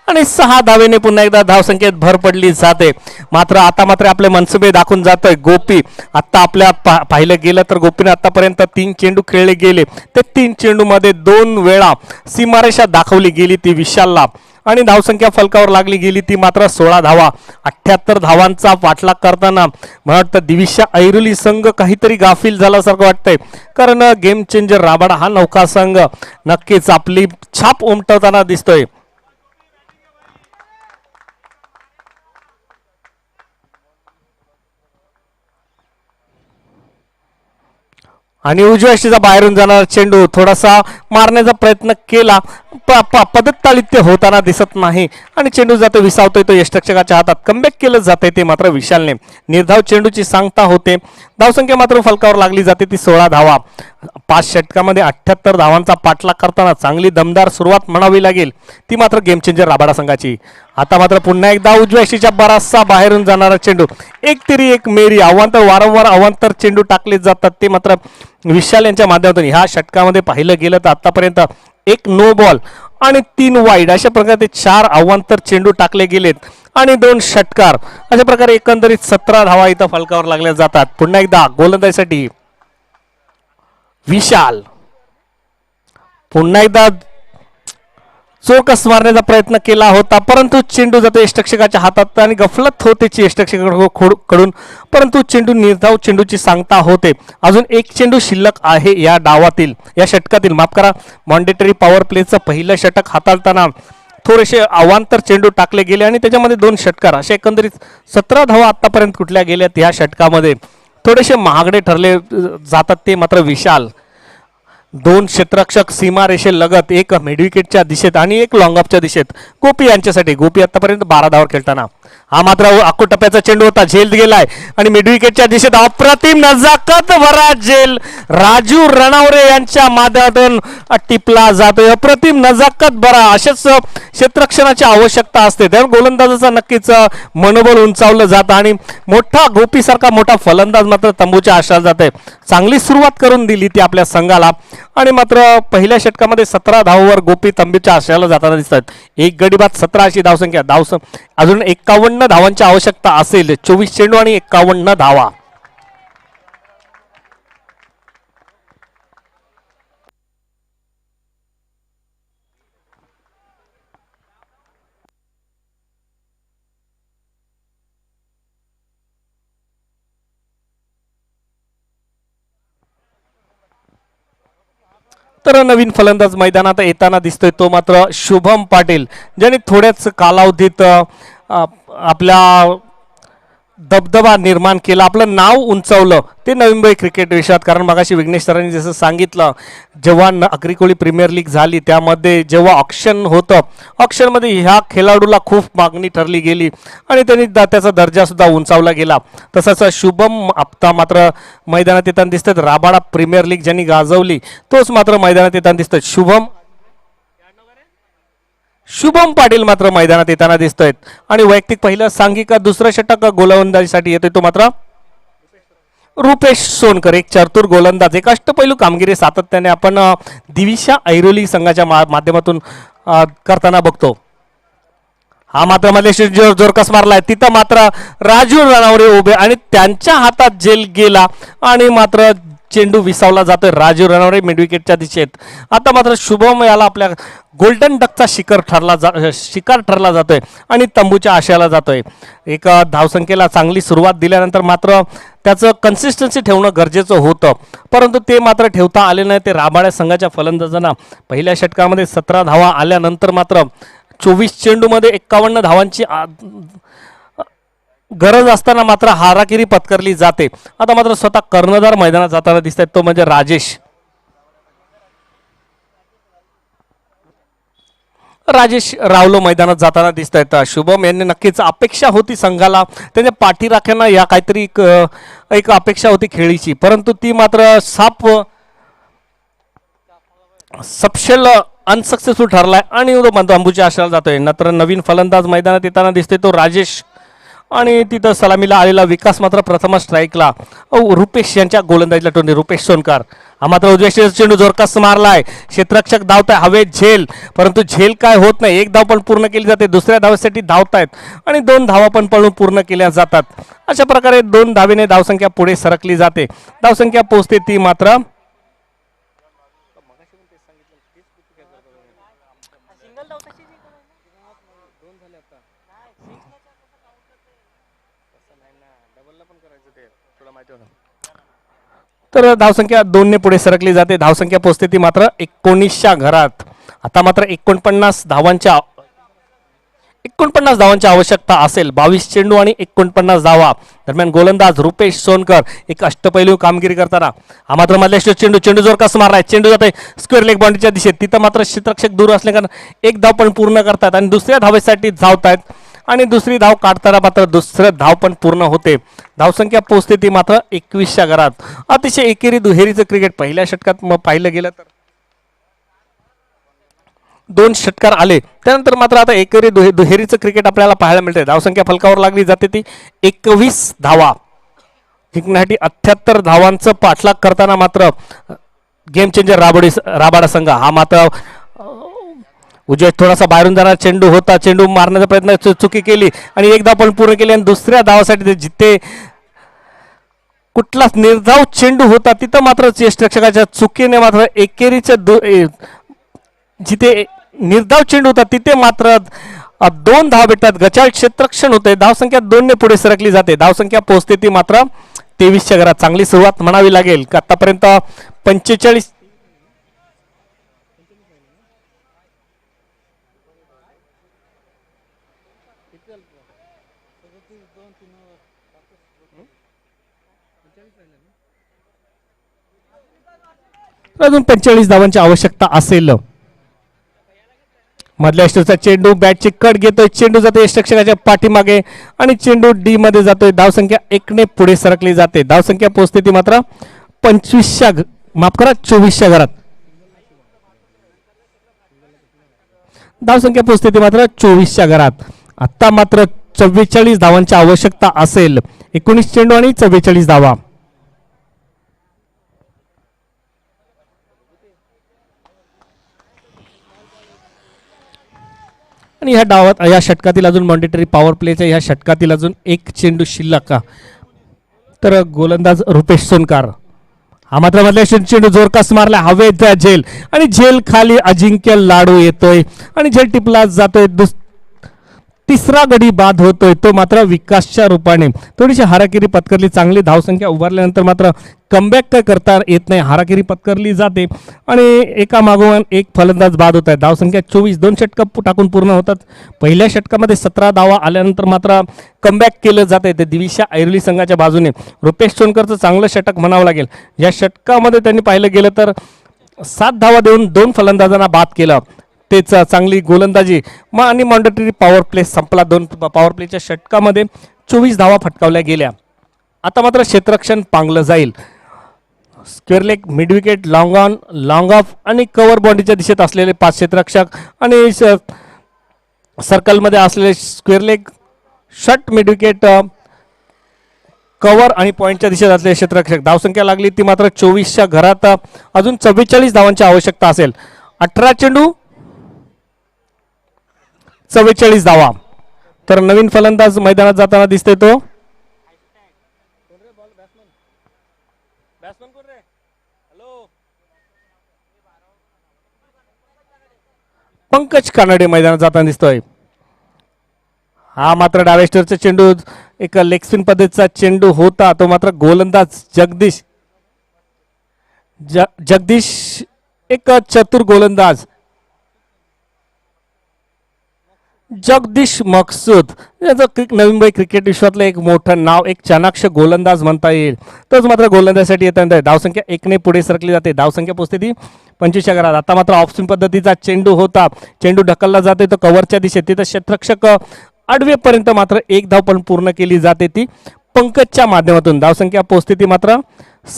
आणि 6 धावेने पुन्हा एकदा धावसंख्येत भर पडली जाते. मात्र आता मात्र आपले मनसुबे दाखवून जातोय गोपी. आता आपल्या पाहिलं गेलं तर गोपीने आतापर्यंत 3 चेंडू खेळले गेले. ते 3 चेंडू मध्ये 2 वेळा सीमारेषा दाखवली गेली ती विशालला आणि धावसंख्या फलकावर लागली गेली ती मात्र 16 धावा. 78 धावांचा पाठलाग करताना मला वाटतं दिविशा ऐरोली संघ काहीतरी गाफील झाल्यासारखं वाटतंय. कारण गेम चेंजर राबाडा हा नौका संघ नक्कीच आपली छाप उमटवताना दिसतोय. आणि उजव्या यष्टीचा बाहेरून जाणारा चेंडू थोडासा मारण्याचा प्रयत्न केला, पदकताळित्य होताना दिसत नाही आणि चेंडू जातो विसावतोय तो यष्टरक्षकाच्या हातात. कमबॅक केलं जाते ते मात्र विशालने. निर्धाव चेंडूची सांगता होते. धावसंख्या मात्र फलकावर लागली जाते ती 16 धावा. 5 षटकामध्ये 78 धावांचा पाठलाग करताना चांगली दमदार सुरुवात म्हणावी लागेल ती मात्र गेम चेंजर राबाडा संघाची. आता मात्र पुन्हा एकदा उजव्या यष्टीच्या बराचसा बाहेरून जाणारा चेंडू, एक तिरी एक मेरी, अवांतर, वारंवार अवांतर चेंडू टाकले जातात ते मात्र विशाल यांच्या माध्यमातून. ह्या षटकामध्ये पाहिलं गेलं तर आतापर्यंत 1 नो बॉल आणि 3 वाईड अशा प्रकारे 4 अवांतर चेंडू टाकले गेलेत आणि 2 षटकार. अशा प्रकारे एकंदरीत 17 धावा इथं फलकावर लागल्या जातात. पुन्हा एकदा गोलंदाजीसाठी विशाल. पुन्हा एकदा चोरकस मारण्याचा प्रयत्न केला होता परंतु चेंडू जातो यष्टरक्षकाच्या हातात आणि गफलत होते यष्टरक्षकाकडून. परंतु चेंडू निर्धाव चेंडूची सांगता होते. अजून 1 चेंडू शिल्लक आहे या डावातील, या षटकातील. माफ करा, मॉन्डेटरी पॉवर प्लेचं पहिलं षटक हाताळताना थोडेसे अवांतर चेंडू टाकले गेले आणि त्याच्यामध्ये 2 षटकार. अशा एकंदरीत 17 धावा आतापर्यंत कुठल्या गेल्यात या षटकामध्ये. थोडेसे महागडे ठरले जातात ते मात्र विशाल. 2 क्षेत्ररक्षक सीमारेषे लगत, एक मिडविकेटच्या दिशेत आणि एक लॉंगऑफच्या दिशेत गोपी यांच्यासाठी. गोपी आतापर्यंत 12 धावा खेळताना. हा मात्र आखू टप्प्याचा चेंडू होता, झेल गेलाय आणि मिडविकेटच्या दिशेत अप्रतिम नजाकत भरा झेल राजू रणवरे यांच्या माध्यमातून टिपला जातोय. अप्रतिम नजाकत भरा अशाच क्षेत्ररक्षणाची आवश्यकता असते, त्या गोलंदाजाचं नक्कीच मनोबल उंचावलं जातं आणि मोठा गोपीसारखा मोठा फलंदाज मात्र तंबूच्या आशाला जाते. चांगली सुरुवात करून दिली ती आपल्या संघाला आणि मात्र पहिल्या षटकामध्ये 17 धावांवर गोपी तंबूच्या आशाला जाताना दिसतात. 1 गडी बाद 17 अशी धावसंख्या. अजून 51 धावांची आवश्यकता असेल. 24 चेंडू आणि 51 धावा. तर नवीन फलंदाज मैदानात येताना दिसतोय तो मात्र शुभम पाटील, ज्याने थोड्याच कालावधीत आपल्या दबदबा निर्माण केला, आपलं नाव उंचावलं ते नवी मुंबई क्रिकेट विश्वात. कारण मगाशी विघ्नेश सरांनी जसं सांगितलं, जेव्हा अग्रिकोळी प्रीमियर लीग झाली त्यामध्ये जेव्हा ऑक्शन होतं, ऑक्शनमध्ये ह्या खेळाडूला खूप मागणी ठरली गेली आणि त्यांनी त्याचा दर्जा सुद्धा उंचावला गेला. तसंच शुभम आता मात्र मैदानात येताना दिसतात. राबाडा प्रीमियर लीग ज्यांनी गाजवली तोच मात्र मैदानात येताना दिसतोय. शुभम पाटील मात्र मैदानात येताना दिसतोयत आणि वैयक्तिक पहिलं सांघिक दुसरं षटक गोलंदाजीसाठी येतोय तो मात्र रुपेश सोनकर, एक चतुर गोलंदाज, एक अष्टपैलू कामगिरी सातत्याने आपण दिविशा ऐरोली संघाच्या माध्यमातून करताना बघतो. हा मात्र मध्ये जोरकस मारलाय, तिथं मात्र राजू रनवरे उभे आणि त्यांच्या हातात जेल गेला आणि मात्र चेंडू विसावला जातोय राजू रनवरे मिडविकेटच्या दिशेत. आता मात्र शुभम याला आपल्या गोल्डन डकचा शिकार ठरला जातोय आणि तंबूच्या आशयाला जातोय. एक धावसंख्येला चांगली सुरुवात दिल्यानंतर मात्र त्याचं कन्सिस्टन्सी ठेवणं गरजेचं होतं, परंतु ते मात्र ठेवता आले नाही. ते राबाड्या संघाच्या फलंदाजांना पहिल्या षटकामध्ये 17 धावा आल्यानंतर मात्र 24 चेंडूमध्ये 51 धावांची गरज असताना मात्र हाराकिरी पत्करली जाते. आता मात्र स्वतः कर्णधार मैदानात जाताना दिसत आहेत, तो म्हणजे राजेश रावलो मैदानात जाताना दिसत आहेत. शुभम यांनी नक्कीच अपेक्षा होती संघाला, त्यांच्या पाठीराख्यांना या काहीतरी एक अपेक्षा होती खेळीची, परंतु ती मात्र सपशेल अनसक्सेसफुल ठरलाय आणि अंबूच्या आशयाला जातोय. नंतर नवीन फलंदाज मैदानात येताना दिसतोय तो राजेश आणि तिथं सलामीला आलेला विकास मात्र प्रथम स्ट्राईकला रुपेश यांच्या गोलंदाजीला टोनी. रुपेश सोनकर हा मात्र उजव्या चेंडू जोरकस मारलाय, क्षेत्ररक्षक धावताय, हवेत झेल, परंतु झेल काय होत नाही. एक धाव पण पूर्ण केली जाते, दुसऱ्या धावेसाठी धावतायत आणि 2 धावा पण पळून पूर्ण केल्या जातात. अशा प्रकारे 2 धावेने धावसंख्या पुढे सरकली जाते. धावसंख्या पोहोचते ती मात्र तर धावसंख्या 2 ने पुढे सरकली जाते. धावसंख्या पोहोचते ती मात्र 19च्या घरात. आता मात्र 49 धावांची आवश्यकता असेल. 22 चेंडू आणि 49 धावा दरम्यान गोलंदाज रुपेश सोनकर एक अष्टपैलू कामगिरी करताना हा मात्र मधल्या चेंडू जोरकस मारलाय, चेंडू जातोय स्क्वेअर लेग बाउंड्रीच्या दिशेत. तिथं मात्र क्षेत्ररक्षक दूर असल्या कारण एक धाव पण पूर्ण करतात आणि दुसऱ्या धावेसाठी धावतायत आणि दुसरी धाव काढताना मात्र दुसरं धाव पण पूर्ण होते. धावसंख्या पोहोचते ती मात्र 21च्या घरात. अतिशय एकेरी दुहेरीचं क्रिकेट पहिल्या षटकात पाहिलं गेलं तर 2 षटकार आले, त्यानंतर मात्र आता एकेरी दुहेरीचं क्रिकेट आपल्याला पाहायला मिळते. धावसंख्या फलकावर लागली जाते ती 21 धावा. जिंकण्यासाठी 78 धावांचं पाठलाग करताना मात्र गेम चेंजर राबाडा संघ हा मात्र उजव्या थोडासा बाहेरून जाणारा चेंडू होता, चेंडू मारण्याचा प्रयत्न चुकी केली आणि एक धाव पण पूर्ण केली आणि दुसऱ्या धावासाठी जिथे कुठलाच निर्धाव चेंडू होता तिथं मात्र क्षेत्ररक्षकाच्या चुकीने मात्र एकेरीच्या जिथे निर्धाव चेंडू होता तिथे मात्र 2 धाव भेटतात. गचाळ क्षेत्ररक्षण होते. धावसंख्या 2 ने पुढे सरकली जाते. धावसंख्या पोहोचते ती मात्र 23च्या घरात. चांगली सुरुवात म्हणावी लागेल. आतापर्यंत 45 अजून 45 धावांची आवश्यकता असेल. मधल्या यष्टीचा चेंडू बॅटची कट घेतोय, चेंडू जातोय यष्टीच्या पाठीमागे आणि चेंडू डी मध्ये जातोय. धावसंख्या 1 ने पुढे सरकली जाते. धावसंख्या पोहोचते ती मात्र 24च्या घरात. धावसंख्या पोहोचते ती मात्र 24च्या घरात. आता मात्र 44 धावांची आवश्यकता असेल. 19 चेंडू आणि 44 धावा. आणि ह्या डावात या षटकातील अजून मॉनिटरी पॉवर प्लेच्या ह्या षटकातील अजून 1 चेंडू शिल्लक का तर गोलंदाज रुपेश सोनकर हा मात्र मधल्या चेंडू जोरकस मारला, हवेत झेल आणि झेल खाली अजिंक्य लाडू येतोय आणि झेल टिपला जातोय तिसरा गडी बाद होतोय तो मात्र विकासच्या रूपाने थोडीशी हाराकिरी पत्करली, चांगली धावसंख्या उभारल्यानंतर मात्र कमबॅक काय करता येत नाही, हाराकिरी पत्करली जाते आणि एका मागोमाग एक फलंदाज बाद होत आहे. धावसंख्या 24, 2 षटकं टाकून पूर्ण होतात. पहिल्या षटकामध्ये 17 धावा आल्यानंतर मात्र कमबॅक केलं जाते ते दिविशा ऐरोली संघाच्या बाजूने. रुपेश सोनकरचं चांगलं षटक म्हणावं लागेल. या षटकामध्ये त्यांनी पाहिलं गेलं तर 7 धावा देऊन 2 फलंदाजांना बाद केलं. तेच चांगली गोलंदाजी आणि मॉन्डेटरी पॉवर प्ले संपला. 2 पॉवर प्लेच्या षटकामध्ये 24 धावा फटकावल्या गेल्या. आता मात्र क्षेत्ररक्षण पांगलं जाईल. Square leg, mid wicket, long on, long of आणि कव्हर बाउंड्रीच्या दिशेत असलेले 5 क्षेत्ररक्षक आणि सर्कलमध्ये असलेले square leg, shot, mid wicket, cover आणि पॉईंटच्या दिशेत असलेले क्षेत्ररक्षक. धावसंख्या लागली ती मात्र 24च्या घरात. अजून 44 धावांची आवश्यकता असेल. 18 चेंडू 44 धावा. तर नवीन फलंदाज मैदानात जाताना दिसतोय तो पंकज कानडे मैदानात जाताना दिसतोय. हा मात्र डावेस्टरचा चेंडू एक लेग स्पिन पद्धतीचा चेंडू होता. तो मात्र गोलंदाज जगदीश एक चतुर गोलंदाज जगदीश मकसूद याचं नवी मुंबई क्रिकेट विश्वातलं एक मोठं नाव, एक चाणाक्ष गोलंदाज म्हणता येईल. तोच मात्र गोलंदाजीसाठी येतात. धावसंख्या 1ने पुढे सरकली जाते. धावसंख्या पोहोचते ती 25च्या घरात. आता मात्र ऑफ स्पिन पद्धतीचा चेंडू होता. चेंडू ढकलला जाते तो कव्हरच्या दिशेत. तिथं क्षेत्ररक्षक आडवेपर्यंत मात्र 1 धाव पण पूर्ण केली जाते ती पंकजच्या माध्यमातून. धावसंख्या पोहोचते ती मात्र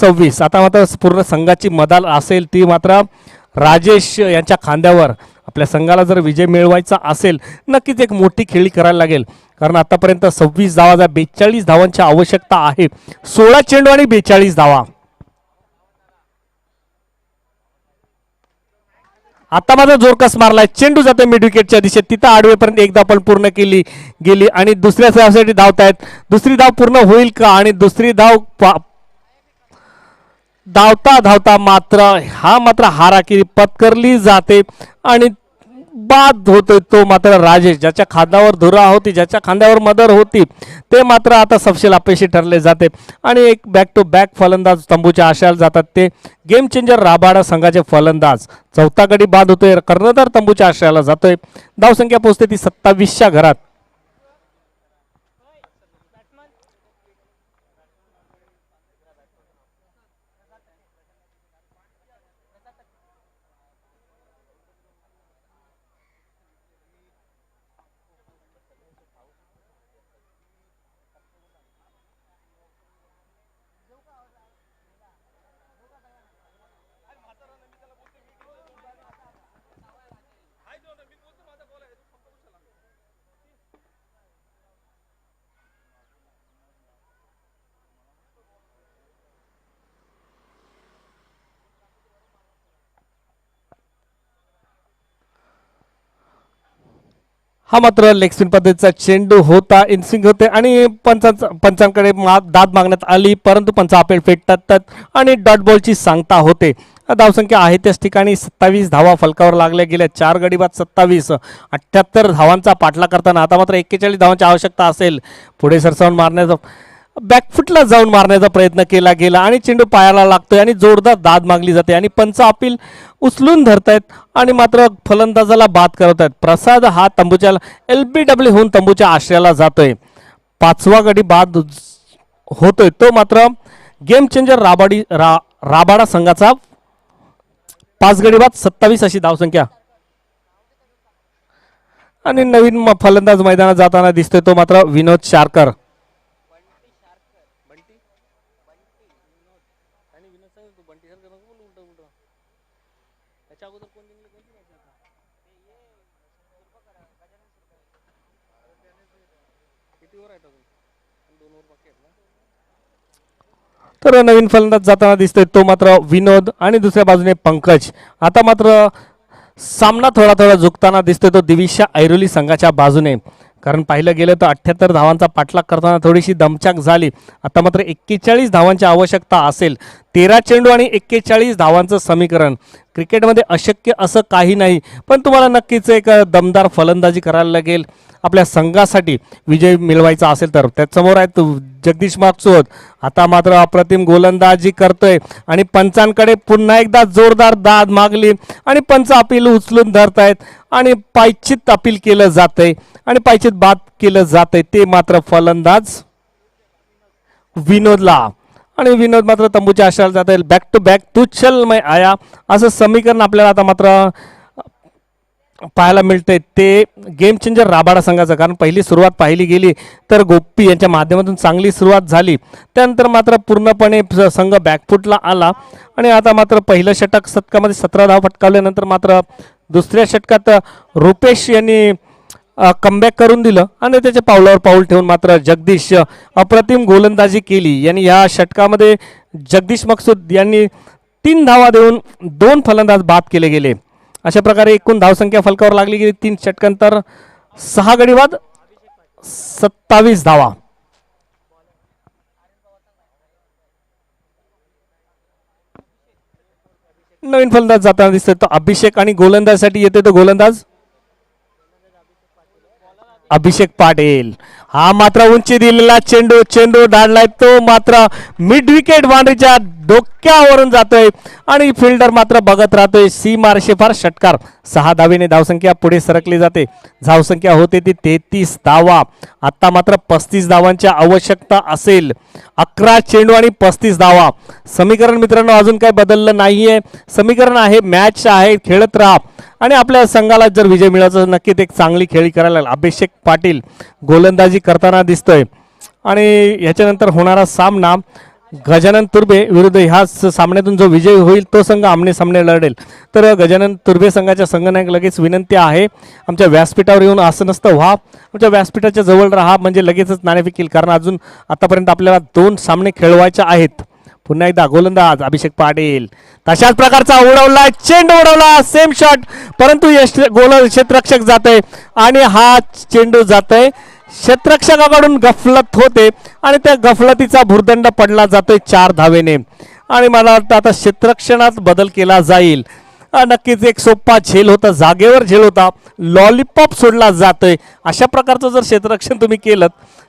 26. आता मात्र पूर्ण संघाची मदाल असेल ती मात्र राजेश यांच्या खांद्यावर. आपल्या संघाला जर विजय मिळवायचा असेल नक्कीच एक मोठी खेळी करायला लागेल. कारण आतापर्यंत 26 धावा, 42 धावांची आवश्यकता आहे. 16 चेंडू आणि 42 धावा. आता मात्र जोरकस मारलाय. चेंडू जाते मिड विकेटच्या दिशेत. तिथं आडवेपर्यंत 1 धाव पण पूर्ण केली गेली आणि दुसऱ्या धावासाठी धावतायत. दुसरी धाव पूर्ण होईल का? आणि दुसरी धाव धावता धावता मात्र हा मात्र हाराकिरी पत्करली जाते आणि बाद होतोय तो मात्र राजेश. ज्याच्या खांद्यावर धुरा होती, ज्याच्या खांद्यावर मदर होती, ते मात्र आता सपशेल अपयशी ठरले जाते आणि एक बॅक टू बॅक फलंदाज तंबूच्या आशयाला जातात. ते गेम चेंजर राबाडा संघाचे फलंदाज. चौथा गडी बाद होतोय. कर्णधार तंबूच्या आशयाला जातोय. धावसंख्या पोहोचते ती 27च्या घरात. हा मात्र लेग स्पिन पद्धतीचा चेंडू होता. इनस्विंग होते आणि पंचांकडे दाद मागण्यात आली, परंतु पंच अपील फेटाळतात आणि डॉट बॉलची सांगता होते. धावसंख्या आहे त्याच ठिकाणी 27 धावा फलकावर लागल्या गेल्या. 4 गडी बाद 27, 78 धावांचा पाठलाग करताना आता मात्र 41 धावांची आवश्यकता असेल. पुढे सरसावून मारण्याचा बॅकफुटला जाऊन मारण्याचा प्रयत्न केला गेला आणि चेंडू पायाला लागतोय आणि जोरदार दाद मागली जाते आणि पंच अपील उचलून धरतायत आणि मात्र फलंदाजाला बाद करत आहेत. प्रसाद हा तंबूच्या LBW होऊन तंबूच्या आश्रयाला जातोय. 5वा गडी बाद होतोय तो मात्र गेम चेंजर राबाडा संघाचा. 5 गडी बाद 27 अशी धावसंख्या आणि नवीन फलंदाज मैदानात जाताना दिसतोय तो मात्र विनोद शारकर. तर नवीन फलंदाज जाताना दिसतोय तो मात्र विनोद आणि दुसऱ्या बाजूने पंकज. आता मात्र सामना थोडा थोडा झुकताना दिसतोय तो दिविशा ऐरोली संघाच्या बाजूने. कारण पाहिलं गेलं तर 78 धावांचा पाठलाग करताना थोडीशी दमछाक झाली. आता मात्र 41 धावांची आवश्यकता असेल 13 चेंडू आणि 41 धावांचं समीकरण. क्रिकेटमध्ये अशक्य असं काही नाही, पण तुम्हाला नक्कीच एक दमदार फलंदाजी करायला लागेल आपल्या संघासाठी विजय मिळवायचा असेल तर. त्यासमोर आहेत जगदीश माकसोद. आता मात्र अप्रतिम गोलंदाजी करतोय आणि पंचांकडे पुन्हा एकदा जोरदार दाद मागली आणि पंच अपील उचलून धरतायत आणि पायचित अपील केलं जातंय आणि पायचित बाद केलं जातंय. ते मात्र फलंदाज विनोदला आणि विनोद मात्र तंबूच्या आश्रयाला जात आहे. बॅक टू बॅक तू चल मैं आया असं समीकरण आपल्याला आता मात्र पाहायला मिळतंय. ते गेम चेंजर राबाडा संघाचं, कारण पहिली सुरुवात पाहिली गेली तर गोप्पी यांच्या माध्यमातून चांगली सुरुवात झाली, त्यानंतर मात्र पूर्णपणे संघ बॅकफुटला आला आणि आता मात्र पहिलं षटक शतकामध्ये 17 धाव फटकावल्यानंतर मात्र दुसऱ्या षटकात रुपेश यांनी कमबॅक करून दिलं आणि त्याच्या पावलावर पाऊल ठेवून मात्र जगदीश अप्रतिम गोलंदाजी केली. यांनी या षटकामध्ये जगदीश मकसूद यांनी 3 धावा देऊन 2 फलंदाज बाद केले गेले. अशा प्रकारे एकूण धावसंख्या फलकावर लागली गेली 3 षटकांतर 6 गडी बाद 27 धावा. नवीन फलंदाज जाताना दिसतोय तो अभिषेक आणि गोलंदाजसाठी येतोय तो गोलंदाज अभिषेक पाटील. हा मात्र उंची दिलेला चेंडू चेंडू डाळलाय तो मात्र मिड विकेट बाउंड्रीच्या डोक्यावरून जातोय आणि फिल्डर मात्र बघत राहतोय. सीमा रेषेपार षटकार. 6 धावेने धावसंख्या पुढे सरकली जाते. धावसंख्या होते ती 33 धावा. आता मात्र 35 धावांची आवश्यकता असेल. 11 चेंडू आणि 35 धावा. समीकरण मित्रांनो अजून काही बदललं नाहीये. समीकरण आहे, मॅच आहे, खेळत राहा आणि आपल्या संघाला जर विजय मिळायचा नक्कीच एक चांगली खेळी करायला लागेल. अभिषेक पाटील गोलंदाजी करताना दिसतोय आणि ह्याच्यानंतर होणारा सामना गजानन तुर्बे विरुद्ध ह्या सामन्यातून जो विजय होईल तो संघ आमने सामने लढेल. तर गजानन तुर्बे संघाच्या संघनायक लगेच विनंती आहे, आमच्या व्यासपीठावर येऊन आसनस्थ व्हा, आमच्या व्यासपीठाच्या जवळ राहा म्हणजे लगेचच नाणेफेक येईल, कारण अजून आतापर्यंत आपल्याला 2 सामने खेळवायचे आहेत. पुन्हा एकदा गोलंदाज अभिषेक पाटील तशाच प्रकारचा उडवला चेंडू, उडवला सेम शॉट, परंतु गोल क्षेत्ररक्षक जातोय आणि हा चेंडू जातोय क्षेत्ररक्षकाकडून गफलत होते आणि त्या गफलतीचा भुर्दंड पडला जातोय 4 धावेने. आणि मला वाटतं आता क्षेत्ररक्षणात बदल केला जाईल. नक्कीच एक सोपा झेल होता, जागेवर झेल होता, लॉलीपॉप सोडला जातोय. अशा प्रकारचं जर क्षेत्ररक्षण तुम्ही केलं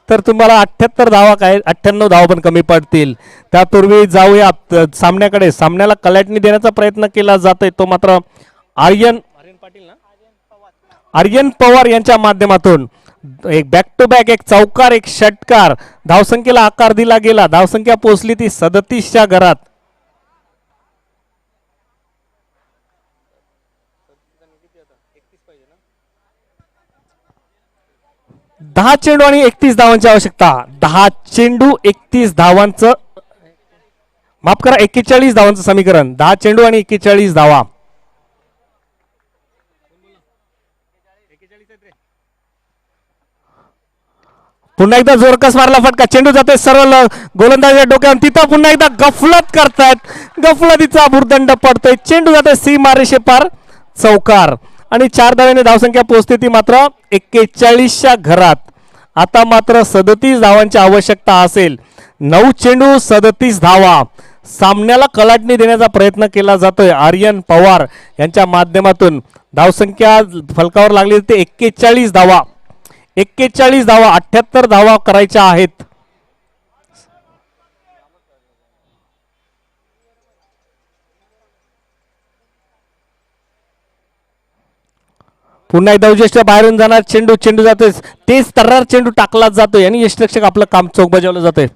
तर तुम्हाला 78 धावा काय 98 धावा पण कमी पडतील. त्यापूर्वी जाऊया सामन्याकडे. सामन्याला कलाटणी देण्याचा प्रयत्न केला जातोय, तो मात्र आर्यन पवार यांच्या माध्यमातून. एक बॅक टू बॅक, एक चौकार, एक षटकार. धावसंख्येला आकार दिला गेला. धावसंख्या पोहोचली ती 37च्या घरात. दहा चेंडू आणि 31 धावांची आवश्यकता. 10 चेंडू 31 धावांचं, माफ करा 41 धावांचं समीकरण. 10 चेंडू आणि 41 धावा. पुन्हा एकदा जोरकस मारला फटका, चेंडू जाते सरळ गोलंदाजाच्या डोक्यावर, तिथं पुन्हा एकदा गफलत करतायत, गफलतीचा भुर्दंड पडतोय, चेंडू जाते सीमा रेषेपार चौकार आणि 4 धावेने धावसंख्या पोहोचते ती मात्र 41च्या घरात. आता मात्र 37 धावांची आवश्यकता असेल. 9 चेंडू 37 धावा. सामन्याला कलाटणी देण्याचा प्रयत्न केला जातोय आर्यन पवार यांच्या माध्यमातून. धावसंख्या फलकावर लागली ते 41 धावा. 41 धावा, 78 धावा करायच्या आहेत. पुन्हा एकदा यष्ट बाहेरून जाणार चेंडू, चेंडू जातोय तेच तर्रार चेंडू टाकला जातोय आणि यष्टरक्षक आपलं काम चोख बजावलं जातंय.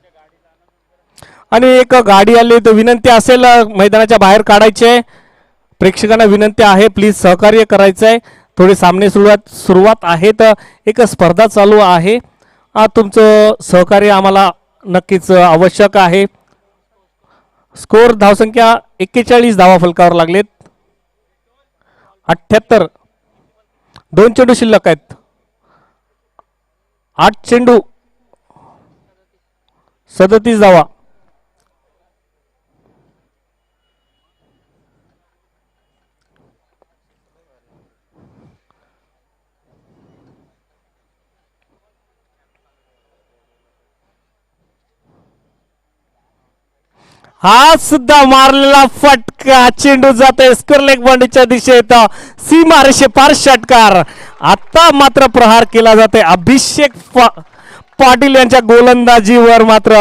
आणि एक गाडी आली तर विनंती असेल मैदानाच्या बाहेर काढायचे. प्रेक्षकांना विनंती आहे, प्लीज सहकार्य करायचंय. थोडी सामने सुरुवात आहे तर एक स्पर्धा चालू आहे. तुमचं सहकार्य आम्हाला नक्कीच आवश्यक आहे. स्कोर धावसंख्या 41 धावा फलकावर लागलेत. 78, 2 चेंडू शिल्लक आहेत. 8 चेंडू 37 धावा. हा सुद्धा मारलेला फटका, चेंडू जातोय स्क्वेअर लेग बाउंड्रीच्या दिशेत, सीमारेषे पार षटकार. आता मात्र प्रहार केला जातोय अभिषेक पाटील यांच्या गोलंदाजीवर मात्र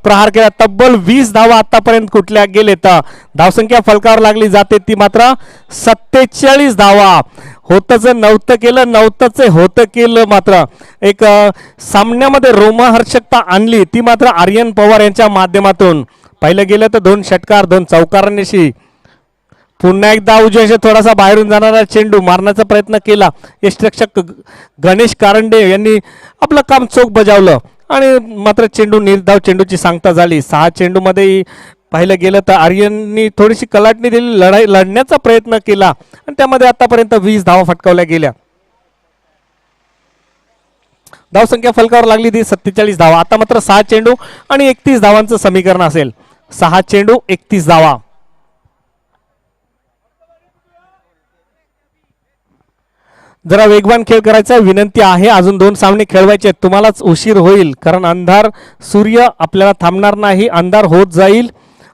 प्रहार केला. तब्बल 20 धावा आतापर्यंत कुठल्या गेलेत. धावसंख्या फलकावर लागली जाते ती मात्र 47 धावा. होतच होतं केलं मात्र एक सामन्यामध्ये रोमहर्षकता आणली ती मात्र आर्यन पवार यांच्या माध्यमातून. पहिलं गेलं तर 2 षटकार 2 चौकारांशी. पुन्हा एकदा उजव्या थोडासा बाहेरून जाणारा चेंडू मारण्याचा प्रयत्न केला. यष्टिरक्षक गणेश कारंडे यांनी आपलं काम चोख बजावलं आणि मात्र चेंडू निर्धाव चेंडूची सांगता झाली. 6 चेंडूमध्ये पाहिलं गेलं तर आर्यननी थोडीशी कलाटणी दिली, लढण्याचा प्रयत्न केला आणि त्यामध्ये आतापर्यंत 20 धावा फटकावल्या गेल्या. धावसंख्या फलकावर लागली ती 47 धावा. आता मात्र 6 चेंडू आणि 31 धावांचं समीकरण असेल. 6 चेंडू 31 धावा. जरा वेगवान खेळ करायचा विनंती आहे. अजून 2 सामने खेळवायचे. तुम्हालाच उशीर होईल कारण अंधार सूर्य आपल्याला थांबणार नाही, अंधार होत जाईल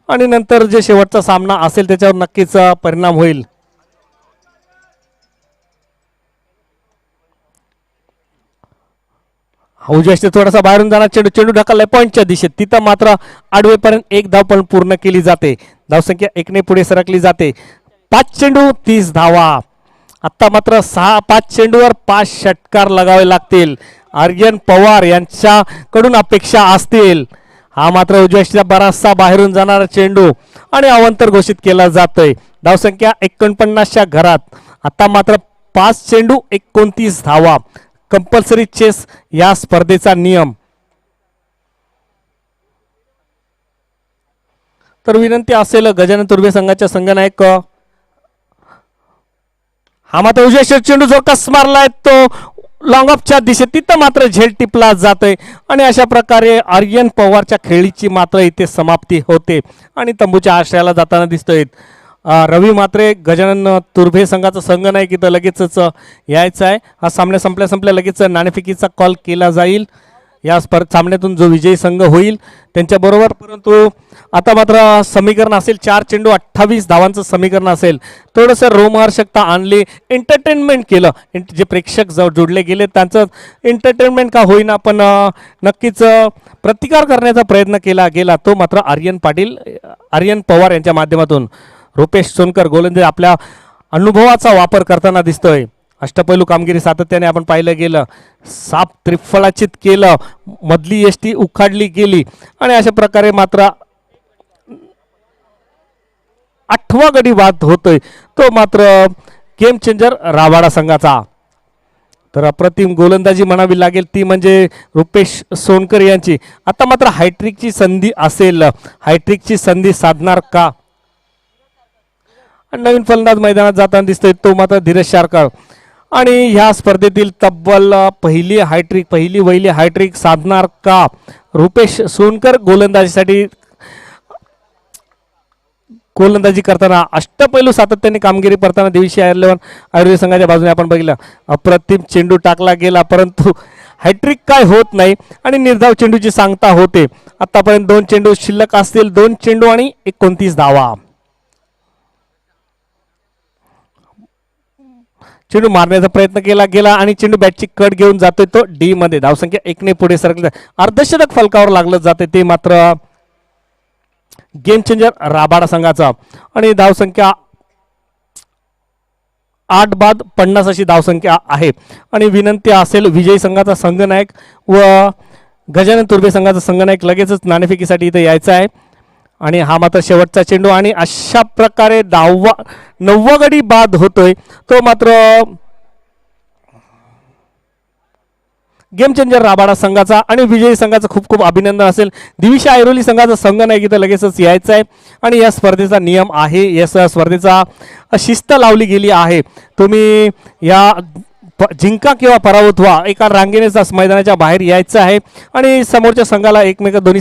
आणि नंतर जे शेवटचा सामना असेल त्याच्यावर नक्कीच परिणाम होईल. उजव्या थोडासा बाहेरून जाणार चेंडू ढकललाय पॉईंटच्या दिशेत. तिथं मात्र आडवेपर्यंत 1 धाव पण पूर्ण केली जाते. धावसंख्या 1 ने पुढे सरकली जाते. 5 चेंडू 30 धावा. आता मात्र 5 चेंडूवर 5 षटकार लगावे लागतील. आर्यन पवार यांच्याकडून अपेक्षा असतील. हा मात्र उजव्या बराचसा बाहेरून जाणारा चेंडू आणि अवंतर घोषित केला जातोय. धावसंख्या 49च्या घरात. आता मात्र 5 चेंडू 29 धावा. कंपल्सरी चेस या स्पर्धेचा नियम. तर विनंती असेल गजानन तुर्भे संघाच्या संघनायक. हा मात्र उजव्या चेंडू जो कस मारलाय तो लॉंग ऑफच्या दिशेत. तिथं मात्र झेल टिपला जातोय आणि अशा प्रकारे आर्यन पवारच्या खेळीची मात्र इथे समाप्ती होते आणि तंबूच्या आश्रयाला जाताना दिसतोय. रवी मात्रे गजानन तुर्भे संघाचा संघ नाही की तर लगेचच यायचा आहे. हा सामना संपल्या लगेच नाणेफेकीचा कॉल केला जाईल. या सामन्यातून जो विजयी संघ होईल त्यांच्याबरोबर. परंतु आता मात्र समीकरण असेल 4 चेंडू 28 धावांचं समीकरण असेल. थोडंसं रोमहर्षकता आणली, एंटरटेनमेंट केलं. जे प्रेक्षक जोडले गेले त्यांचं एंटरटेनमेंट का होईना पण नक्कीच प्रतिकार करण्याचा प्रयत्न केला गेला तो मात्र आर्यन पवार यांच्या माध्यमातून. रुपेश सोनकर गोलंदाज आपल्या अनुभवाचा वापर करताना दिसतोय. अष्टपैलू कामगिरी सातत्याने आपण पाहिलं गेलं. साप त्रिफळाचित केलं, मधली यष्टी उखाडली गेली आणि अशा प्रकारे मात्र 8वा गडी बाद होतोय तो मात्र गेम चेंजर राबाडा संघाचा. तर अप्रतिम गोलंदाजी म्हणावी लागेल ती म्हणजे रुपेश सोनकर यांची. आता मात्र हायट्रिकची संधी असेल. हायट्रिकची संधी साधणार का? नवीन फलंदाज मैदानात जाताना दिसतोय तो मात्र धीरज शारकर. आणि ह्या स्पर्धेतील तब्बल पहिली वहिली हायट्रिक साधणार का रुपेश सोनकर? गोलंदाजी करताना अष्टपैलू सातत्याने कामगिरी करताना दिवशी आयुर्वेद संघाच्या बाजूने आपण बघितलं. अप्रतिम चेंडू टाकला गेला परंतु हॅट्रिक काय होत नाही आणि निर्धाव चेंडूची सांगता होते. आतापर्यंत 2 चेंडू शिल्लक असतील. 2 चेंडू आणि 29 धावा. चेंडू मारण्याचा प्रयत्न केला गेला आणि चेंडू बॅटची कट घेऊन जातोय तो डी मध्ये. धावसंख्या 1 ने पुढे सरकली. अर्धशतक फलकावर लागलं जाते ते मात्र गेम चेंजर राबाडा संघाचा. आणि धावसंख्या 8 बाद 50 अशी धावसंख्या आहे. आणि विनंती असेल विजयी संघाचा संघनायक व गजानन तुर्भे संघाचा संघनायक लगेचच नाणेफेकीसाठी इथे यायचा आहे. आणि हा मात्र शेवटचा चेंडू आणि अशा प्रकारे 9वा गडी बाद होतोय तो मात्र गेम चेंजर राबाडा संघाचा. आणि विजयी संघाचं खूप खूप अभिनंदन असेल. दिविशा ऐरोली संघाचा संघ नाही की तर लगेचच यायचं आहे. आणि या स्पर्धेचा नियम आहे, या स्पर्धेचा शिस्त लावली गेली आहे. तुम्ही या जिंका किंवा पराभूत व्हा एका रांगेनेच मैदानाच्या बाहेर यायचं आहे आणि समोरच्या संघाला एकमेक दोन्ही